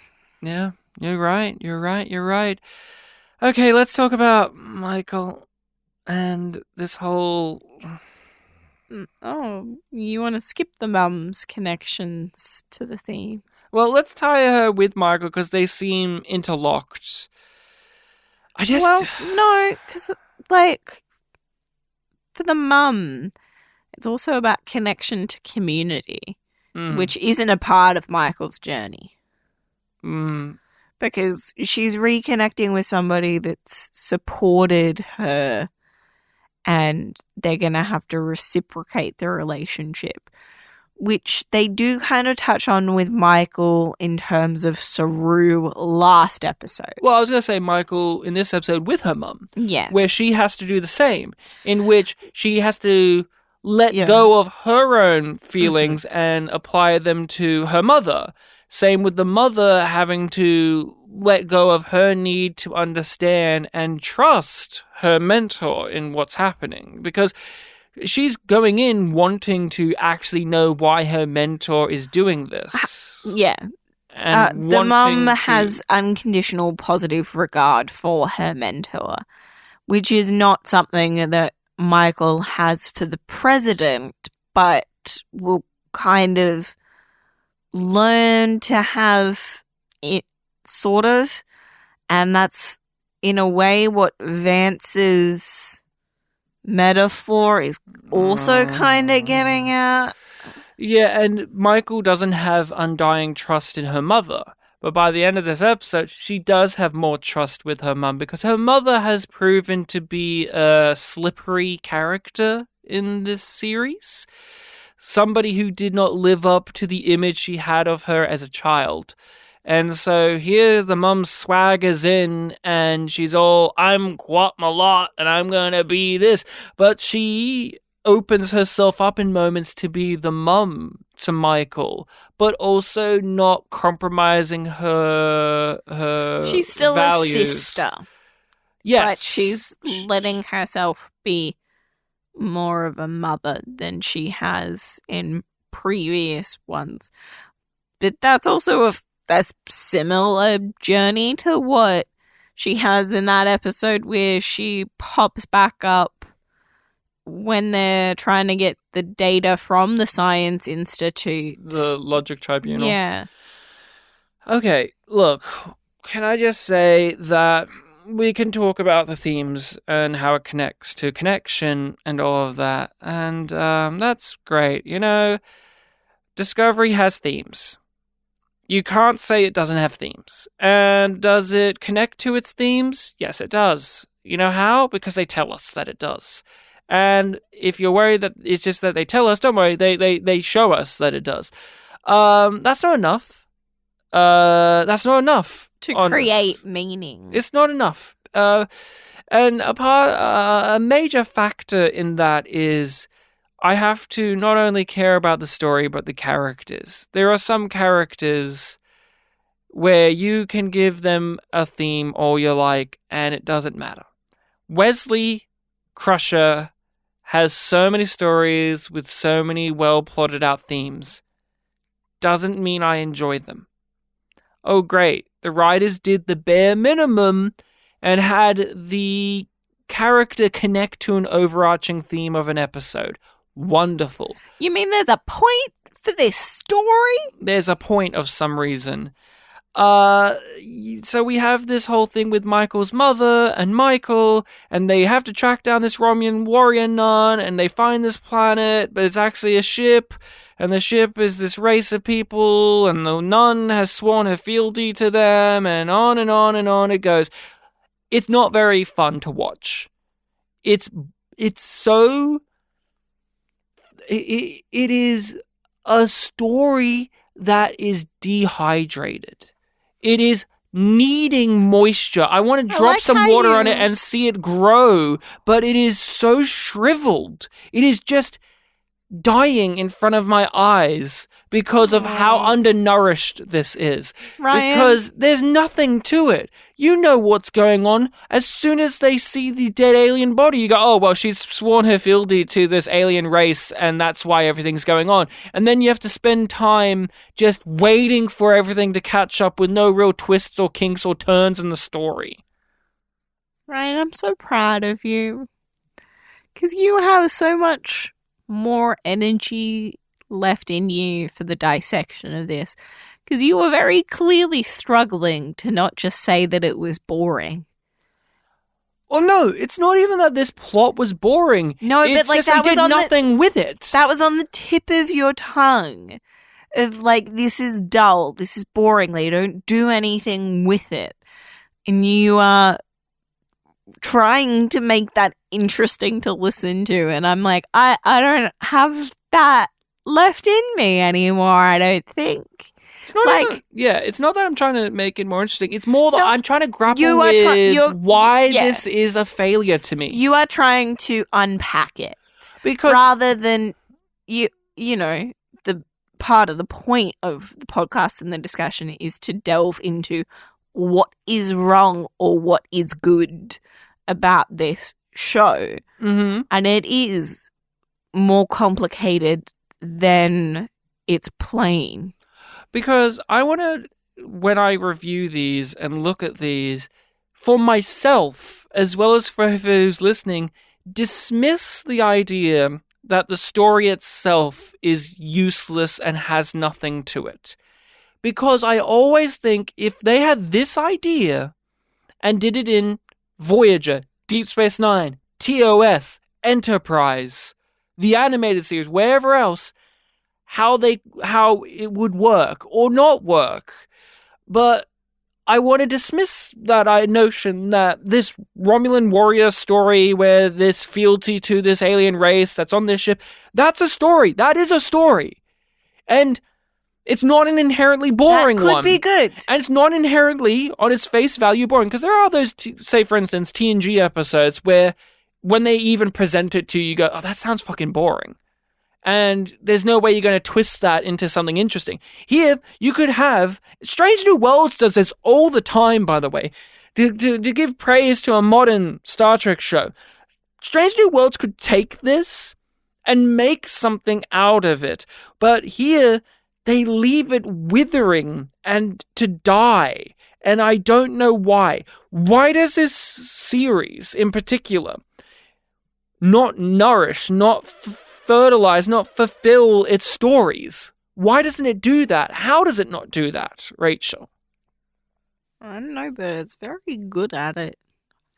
Yeah, you're right. Okay, let's talk about Michael and this whole... Oh, you want to skip the mum's connections to the theme? Well, let's tie her with Michael because they seem interlocked. Well, no, because, like, for the mum, it's also about connection to community, which isn't a part of Michael's journey. Because she's reconnecting with somebody that's supported her, and they're going to have to reciprocate the relationship, which they do kind of touch on with Michael in terms of Saru last episode. Well, I was going to say Michael in this episode with her mum. Yes. Where she has to do the same, in which she has to let go of her own feelings and apply them to her mother. Same with the mother having to let go of her need to understand and trust her mentor in what's happening. Because she's going in wanting to actually know why her mentor is doing this. Yeah. And the mum has unconditional positive regard for her mentor, which is not something that Michael has for the president, but will kind of learn to have it, sort of. And that's, in a way, what Vance's metaphor is also kind of getting at. Yeah, and Michael doesn't have undying trust in her mother. But by the end of this episode, she does have more trust with her mum because her mother has proven to be a slippery character in this series. Somebody who did not live up to the image she had of her as a child. And so here the mum swaggers in and she's all, I'm Guatemala and I'm gonna be this. But she opens herself up in moments to be the mum to Michael, but also not compromising her she's still values. a sister. Yes. But she's letting herself be more of a mother than she has in previous ones. But that's also a similar journey to what she has in that episode where she pops back up when they're trying to get the data from the Science Institute. The Logic Tribunal. Yeah. Okay, look, can I just say that we can talk about the themes and how it connects to connection and all of that, and that's great. You know, Discovery has themes. You can't say it doesn't have themes. And does it connect to its themes? Yes, it does. You know how? Because they tell us that it does. And if you're worried that it's just that they tell us, don't worry, they show us that it does. That's not enough. That's not enough. To create meaning. It's not enough. And a major factor in that is I have to not only care about the story, but the characters. There are some characters where you can give them a theme all you like, and it doesn't matter. Wesley Crusher has so many stories with so many well-plotted out themes. Doesn't mean I enjoy them. Oh, great. The writers did the bare minimum and had the character connect to an overarching theme of an episode. Wonderful. You mean there's a point for this story? There's a point of some reason. So we have this whole thing with Michael's mother and Michael, and they have to track down this Romulan warrior nun, and they find this planet, but it's actually a ship, and the ship is this race of people, and the nun has sworn her fealty to them, and on and on and on it goes. It's not very fun to watch. It is a story that is dehydrated. It is needing moisture. I want to drop some water on it and see it grow, but it is so shriveled. It is just dying in front of my eyes because of how undernourished this is. Ryan. Because there's nothing to it. You know what's going on. As soon as they see the dead alien body, you go, oh, well, she's sworn her fealty to this alien race, and that's why everything's going on. And then you have to spend time just waiting for everything to catch up with no real twists or kinks or turns in the story. Ryan, I'm so proud of you. Because you have so much more energy left in you for the dissection of this, because you were very clearly struggling to not just say that it was boring. Well, no, it's not even that this plot was boring. No, it's but like just that they was did on nothing with it. That was on the tip of your tongue. Of like, this is dull, this is boring, they don't do anything with it. And you are trying to make that interesting to listen to, and I'm like, I don't have that left in me anymore, I don't think. It's not like, even, it's not that I'm trying to make it more interesting. It's more that No, I'm trying to grapple you are with why this is a failure to me. You are trying to unpack it. Because rather than, you know, the part of the point of the podcast and the discussion is to delve into what is wrong or what is good about this show. Mm-hmm. And it is more complicated than it's plain. Because I want to, when I review these and look at these, for myself, as well as for who's listening, dismiss the idea that the story itself is useless and has nothing to it. Because I always think if they had this idea and did it in Voyager, Deep Space Nine, TOS, Enterprise, the animated series, wherever else, how it would work or not work. But I want to dismiss that notion that this Romulan warrior story where this fealty to this alien race that's on this ship, that's a story. That is a story. And it's not an inherently boring one. That could be good. And it's not inherently, on its face value, boring. Because there are those, say, for instance, TNG episodes where when they even present it to you, you go, oh, that sounds fucking boring. And there's no way you're going to twist that into something interesting. Here, you could have... Strange New Worlds does this all the time, by the way. To give praise to a modern Star Trek show. Strange New Worlds could take this and make something out of it. But here, they leave it withering and to die. And I don't know why. Why does this series, in particular, not nourish, not fertilize, not fulfill its stories? Why doesn't it do that? How does it not do that, Rachel? I don't know, but it's very good at it.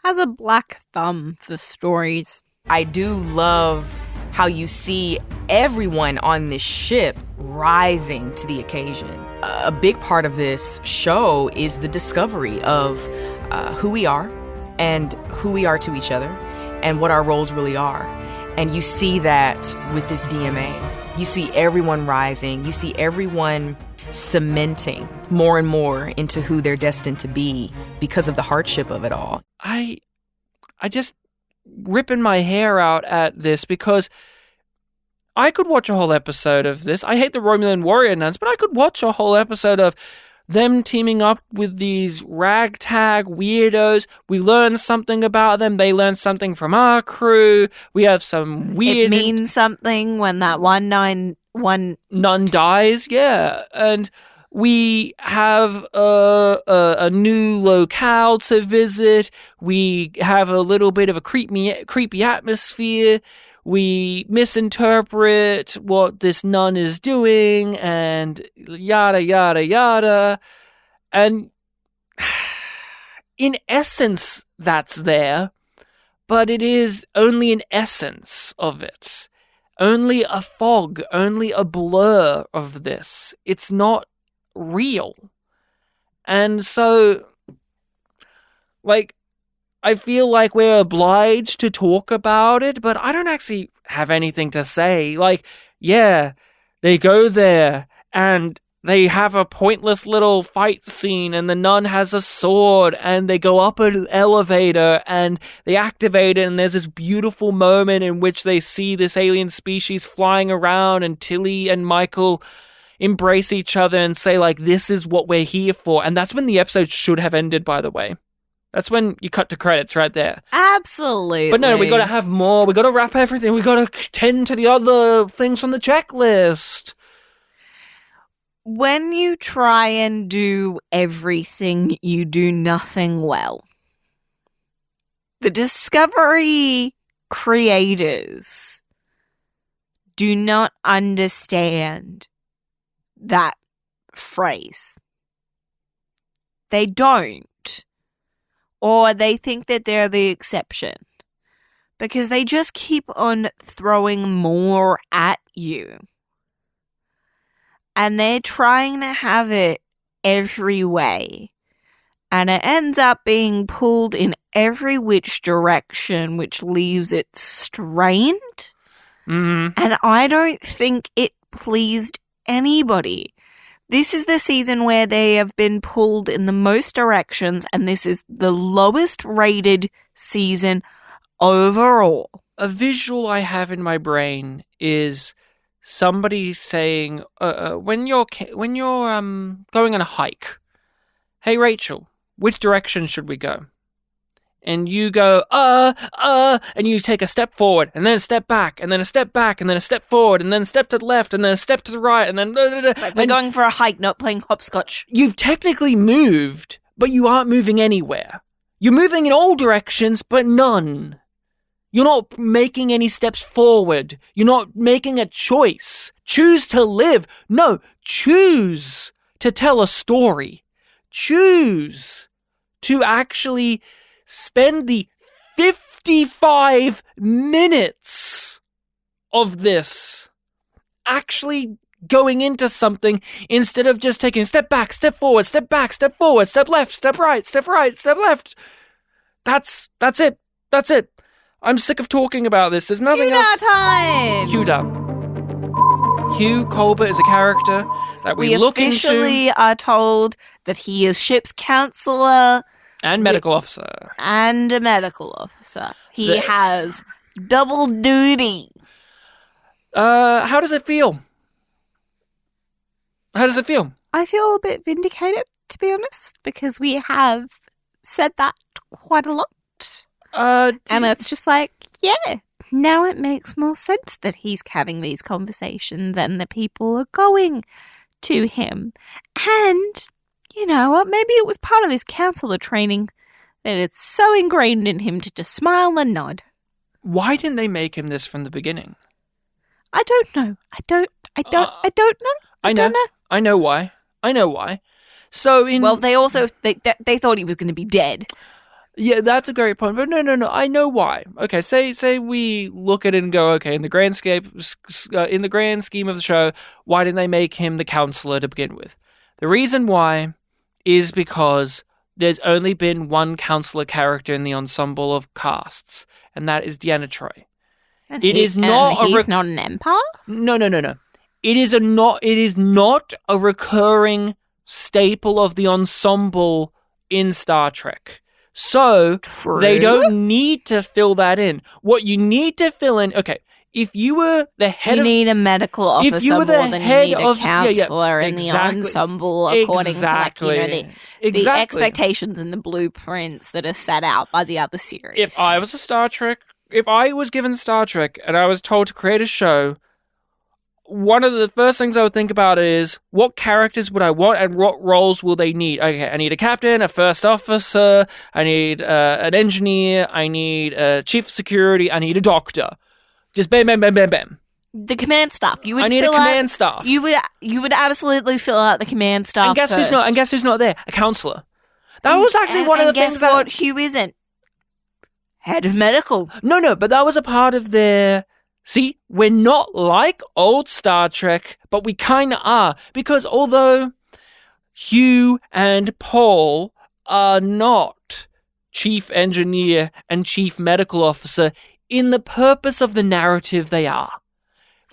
Has a black thumb for stories. I do love how you see everyone on this ship rising to the occasion. A big part of this show is the discovery of who we are and who we are to each other and what our roles really are. And you see that with this DMA. You see everyone rising. You see everyone cementing more and more into who they're destined to be because of the hardship of it all. I just ripping my hair out at this because I could watch a whole episode of this. I hate the Romulan warrior nuns, but I could watch a whole episode of them teaming up with these ragtag weirdos. We learn something about them. They learn something from our crew. We have some weird... It means something when that one nun dies, yeah. And we have a new locale to visit. We have a little bit of a creepy atmosphere. We misinterpret what this nun is doing, and yada, yada, yada. And in essence, that's there, but it is only an essence of it. Only a fog, only a blur of this. It's not real. And so, like, I feel like we're obliged to talk about it, but I don't actually have anything to say. Like, yeah, they go there, and they have a pointless little fight scene, and the nun has a sword, and they go up an elevator, and they activate it, and there's this beautiful moment in which they see this alien species flying around, and Tilly and Michael embrace each other and say, like, this is what we're here for. And that's when the episode should have ended, by the way. That's when you cut to credits right there. Absolutely. But no, we got to have more. We got to wrap everything. We got to tend to the other things on the checklist. When you try and do everything, you do nothing well. The Discovery creators do not understand that phrase. They don't. Or they think that they're the exception. Because they just keep on throwing more at you. And they're trying to have it every way. And it ends up being pulled in every which direction, which leaves it strained. Mm-hmm. And I don't think it pleased anybody. This is the season where they have been pulled in the most directions, and this is the lowest rated season overall. A visual I have in my brain is somebody saying, when you're going on a hike, hey Rachel, which direction should we go? And you go, and you take a step forward, and then a step back, and then a step back, and then a step forward, and then a step to the left, and then a step to the right, and then... Like we're going for a hike, not playing hopscotch. You've technically moved, but you aren't moving anywhere. You're moving in all directions, but none. You're not making any steps forward. You're not making a choice. Choose to live. No, choose to tell a story. Choose to actually spend the 55 minutes of this actually going into something instead of just taking a step back, step forward, step back, step forward, step left, step right, step right, step left. That's it. That's it. I'm sick of talking about this. There's nothing else. Time! Hugh Colbert is a character that we look into. We officially are told that he is ship's counselor. And medical officer. And a medical officer. He has double duty. How does it feel? How does it feel? I feel a bit vindicated, to be honest, because we have said that quite a lot. And it's just like, yeah, now it makes more sense that he's having these conversations and the people are going to him. And, you know what, maybe it was part of his counselor training that it's so ingrained in him to just smile and nod. Why didn't they make him this from the beginning? I don't know. I don't know. I know why. So well, they also they thought he was going to be dead. Yeah, that's a great point. But no. I know why. Okay, say we look at it and go, okay, in the grand scheme of the show, why didn't they make him the counselor to begin with? The reason why is because there's only been one counselor character in the ensemble of casts, and that is Deanna Troi. And he's not an Empire? No. It is not a recurring staple of the ensemble in Star Trek. So they don't need to fill that in. What you need to fill in, okay, if you were the head you need a medical officer if you were the more than head you need a counselor in the ensemble, according to the expectations and the blueprints that are set out by the other series. If I was given Star Trek and I was told to create a show, one of the first things I would think about is what characters would I want and what roles will they need? Okay, I need a captain, a first officer, I need an engineer, I need a chief of security, I need a doctor. Just bam, bam, bam, bam, bam. The command staff. I need a command staff. You would absolutely fill out the command staff. And guess who's not there? A counselor. That was actually one of the things that... what? Hugh isn't. Head of medical. No, but that was a part of their... See, we're not like old Star Trek, but we kind of are. Because although Hugh and Paul are not chief engineer and chief medical officer, in the purpose of the narrative they are.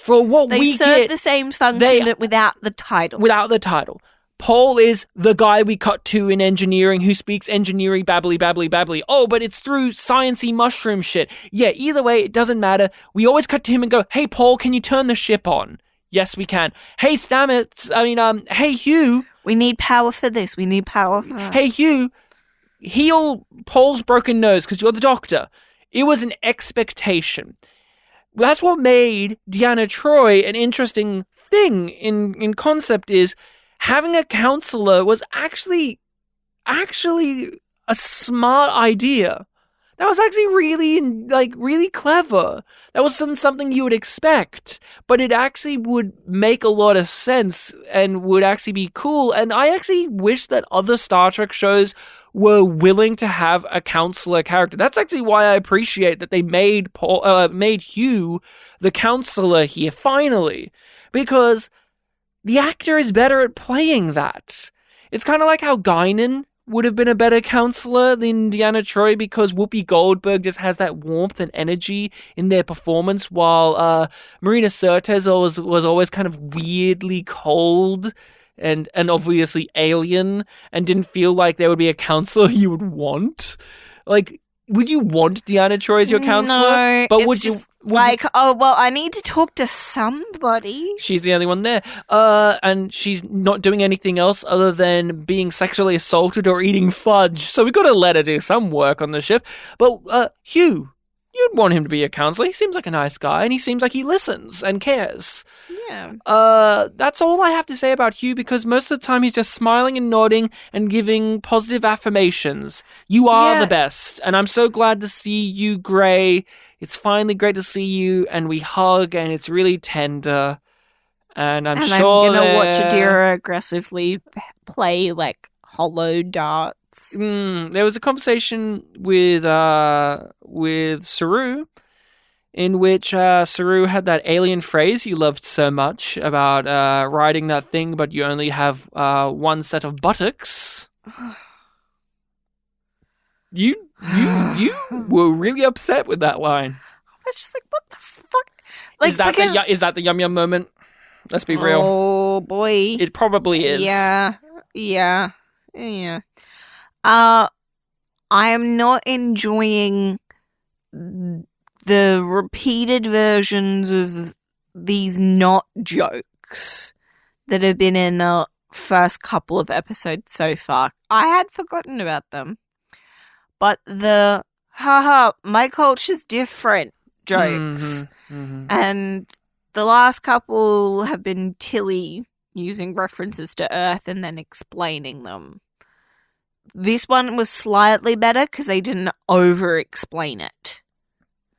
For what They we serve get the same function, but without the title. without the title. Paul is the guy we cut to in engineering who speaks engineering babbly. Oh, but it's through sciencey mushroom shit. Yeah, either way, it doesn't matter. We always cut to him and go, hey, Paul, can you turn the ship on? Yes, we can. Hey, hey, Hugh. We need power for this. We need power for that. Hey, Hugh, heal Paul's broken nose because you're the doctor. It was an expectation. That's what made Deanna Troi an interesting thing in concept is having a counselor was actually a smart idea. That was actually really clever. That wasn't something you would expect, but it actually would make a lot of sense and would actually be cool. And I actually wish that other Star Trek shows were willing to have a counselor character. That's actually why I appreciate that they made Hugh the counselor here finally, because the actor is better at playing that. It's kind of like how Guinan would have been a better counselor than Deanna Troi because Whoopi Goldberg just has that warmth and energy in their performance, while Marina Sirtis was always kind of weirdly cold and obviously alien and didn't feel like there would be a counselor you would want. Like, would you want Deanna Troi as your counselor? No, but it's would you? just I need to talk to somebody. She's the only one there. And she's not doing anything else other than being sexually assaulted or eating fudge. So we got to let her do some work on the ship. But, Hugh, you'd want him to be a counselor. He seems like a nice guy and he seems like he listens and cares. Yeah. That's all I have to say about Hugh because most of the time he's just smiling and nodding and giving positive affirmations. You are the best. And I'm so glad to see you, Gray. It's finally great to see you, and we hug, and it's really tender. And I'm sure I'm gonna watch Adira aggressively play like hollow darts. There was a conversation with Saru, in which Saru had that alien phrase you loved so much about riding that thing, but you only have one set of buttocks. You were really upset with that line. I was just like, what the fuck? Like, is that the Yum Yum moment? Let's be real. Oh boy, It probably is. Yeah. I am not enjoying the repeated versions of these not jokes that have been in the first couple of episodes so far. I had forgotten about them. But the, my culture's different jokes. And the last couple have been Tilly using references to Earth and then explaining them. This one was slightly better because they didn't over-explain it.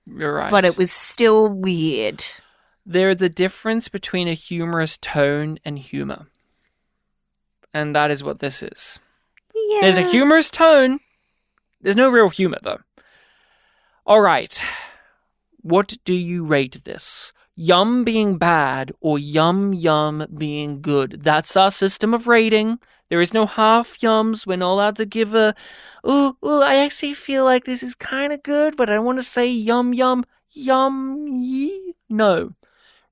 You're right. But it was still weird. There is a difference between a humorous tone and humor. And that is what this is. Yeah. There's a humorous tone. There's no real humor, though. All right. What do you rate this? Yum being bad or Yum Yum being good? That's our system of rating. There is no half yums. We're not allowed to give a, I actually feel like this is kind of good, but I want to say Yum Yum, Yum Yee. No.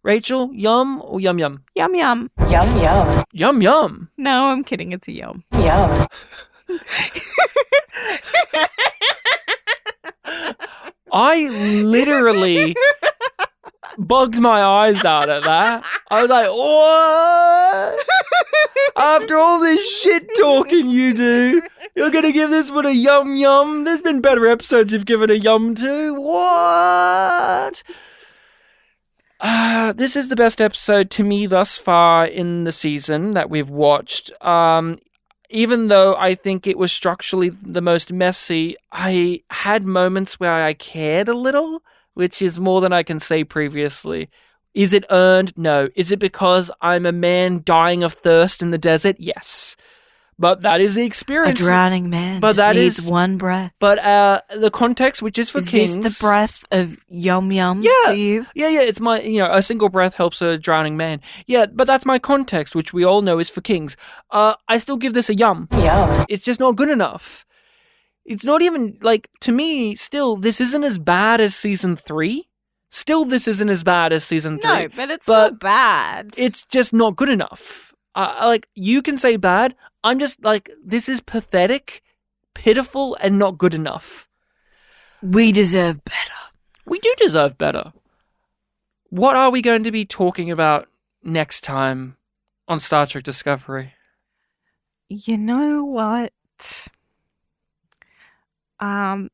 Rachel, Yum or Yum Yum? Yum Yum. Yum Yum. Yum Yum. No, I'm kidding. It's a yum. Yum. I literally bugged my eyes out at that. I was like, what? After all this shit talking you do, you're going to give this one a yum yum? There's been better episodes you've given a yum to. What? This is the best episode to me thus far in the season that we've watched. Even though I think it was structurally the most messy, I had moments where I cared a little, which is more than I can say previously. Is it earned? No. Is it because I'm a man dying of thirst in the desert? Yes. But that is the experience. A drowning man but just that needs is one breath. But the context, which is for kings. Is this the breath of Yum Yum for you? Yeah. It's my, a single breath helps a drowning man. Yeah, but that's my context, which we all know is for kings. I still give this a yum. Yum. It's just not good enough. It's not even, to me, still, this isn't as bad as season 3. Still, this isn't as bad as season 3. No, but it's still bad. It's just not good enough. Like, you can say bad. I'm just like, this is pathetic, pitiful, and not good enough. We deserve better. We do deserve better. What are we going to be talking about next time on Star Trek Discovery? You know what? I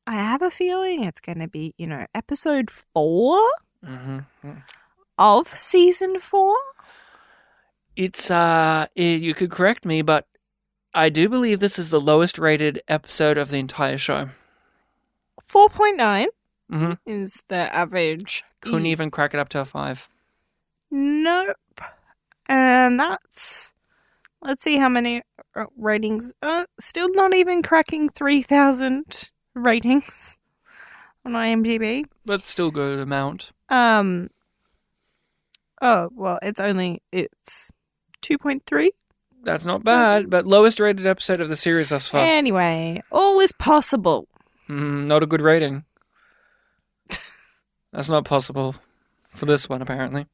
have a feeling it's going to be, episode 4 of season 4. It's, you could correct me, but I do believe this is the lowest rated episode of the entire show. 4.9 is the average. Couldn't even crack it up to a 5. Nope. And that's, let's see how many ratings. Still not even cracking 3,000 ratings on IMDb. That's still a good amount. Oh, well, it's 2.3. That's not bad, but lowest rated episode of the series thus far. Anyway, all is possible. Not a good rating. That's not possible for this one, apparently.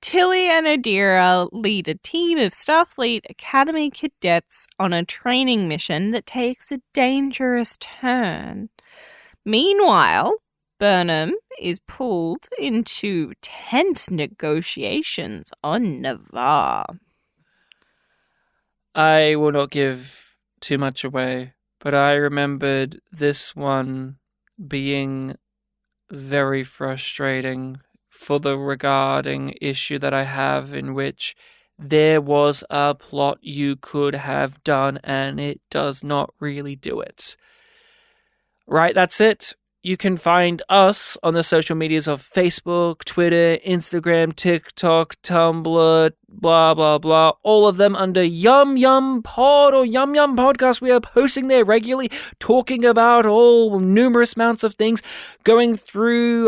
Tilly and Adira lead a team of Starfleet Academy cadets on a training mission that takes a dangerous turn. Meanwhile, Burnham is pulled into tense negotiations on Navarre. I will not give too much away, but I remembered this one being very frustrating for the regarding issue that I have, in which there was a plot you could have done and it does not really do it. Right, that's it. You can find us on the social medias of Facebook, Twitter, Instagram, TikTok, Tumblr, blah, blah, blah. All of them under YumYumPod or YumYumPodcast. We are posting there regularly, talking about all numerous amounts of things, going through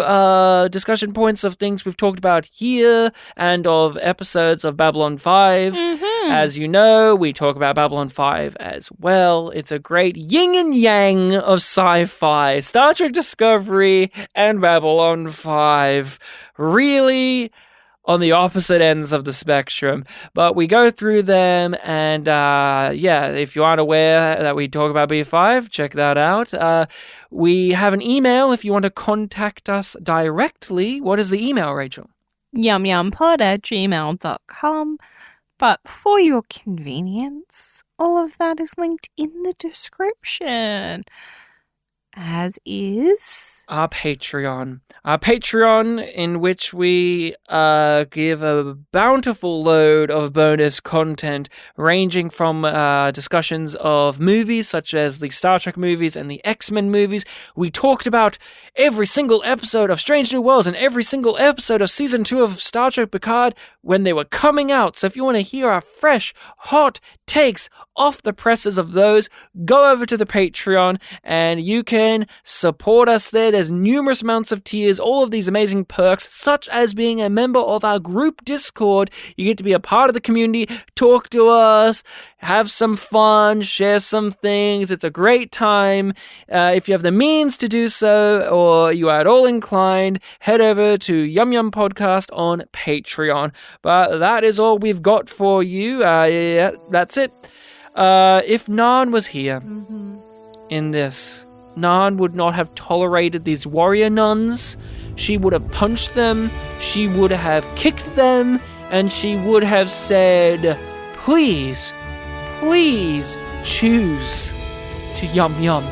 discussion points of things we've talked about here and of episodes of Babylon 5. As you know, we talk about Babylon 5 as well. It's a great yin and yang of sci-fi. Star Trek Discovery and Babylon 5. Really on the opposite ends of the spectrum. But we go through them, and if you aren't aware that we talk about B5, check that out. We have an email if you want to contact us directly. What is the email, Rachel? yumyumpod@gmail.com. But for your convenience, all of that is linked in the description, as is our Patreon. Our Patreon, in which we give a bountiful load of bonus content, ranging from discussions of movies, such as the Star Trek movies and the X-Men movies. We talked about every single episode of Strange New Worlds and every single episode of Season 2 of Star Trek Picard when they were coming out. So if you want to hear our fresh, hot takes off the presses of those, go over to the Patreon and you can support us there. There's numerous amounts of tiers, all of these amazing perks, such as being a member of our group Discord. You get to be a part of the community, talk to us, have some fun, share some things. It's a great time. If you have the means to do so, or you are at all inclined, head over to YumYumPodcast on Patreon. But that is all we've got for you. That's it. If Nan was here in this, Nan would not have tolerated these warrior nuns. She would have punched them, she would have kicked them, and she would have said, please choose to Yum Yum.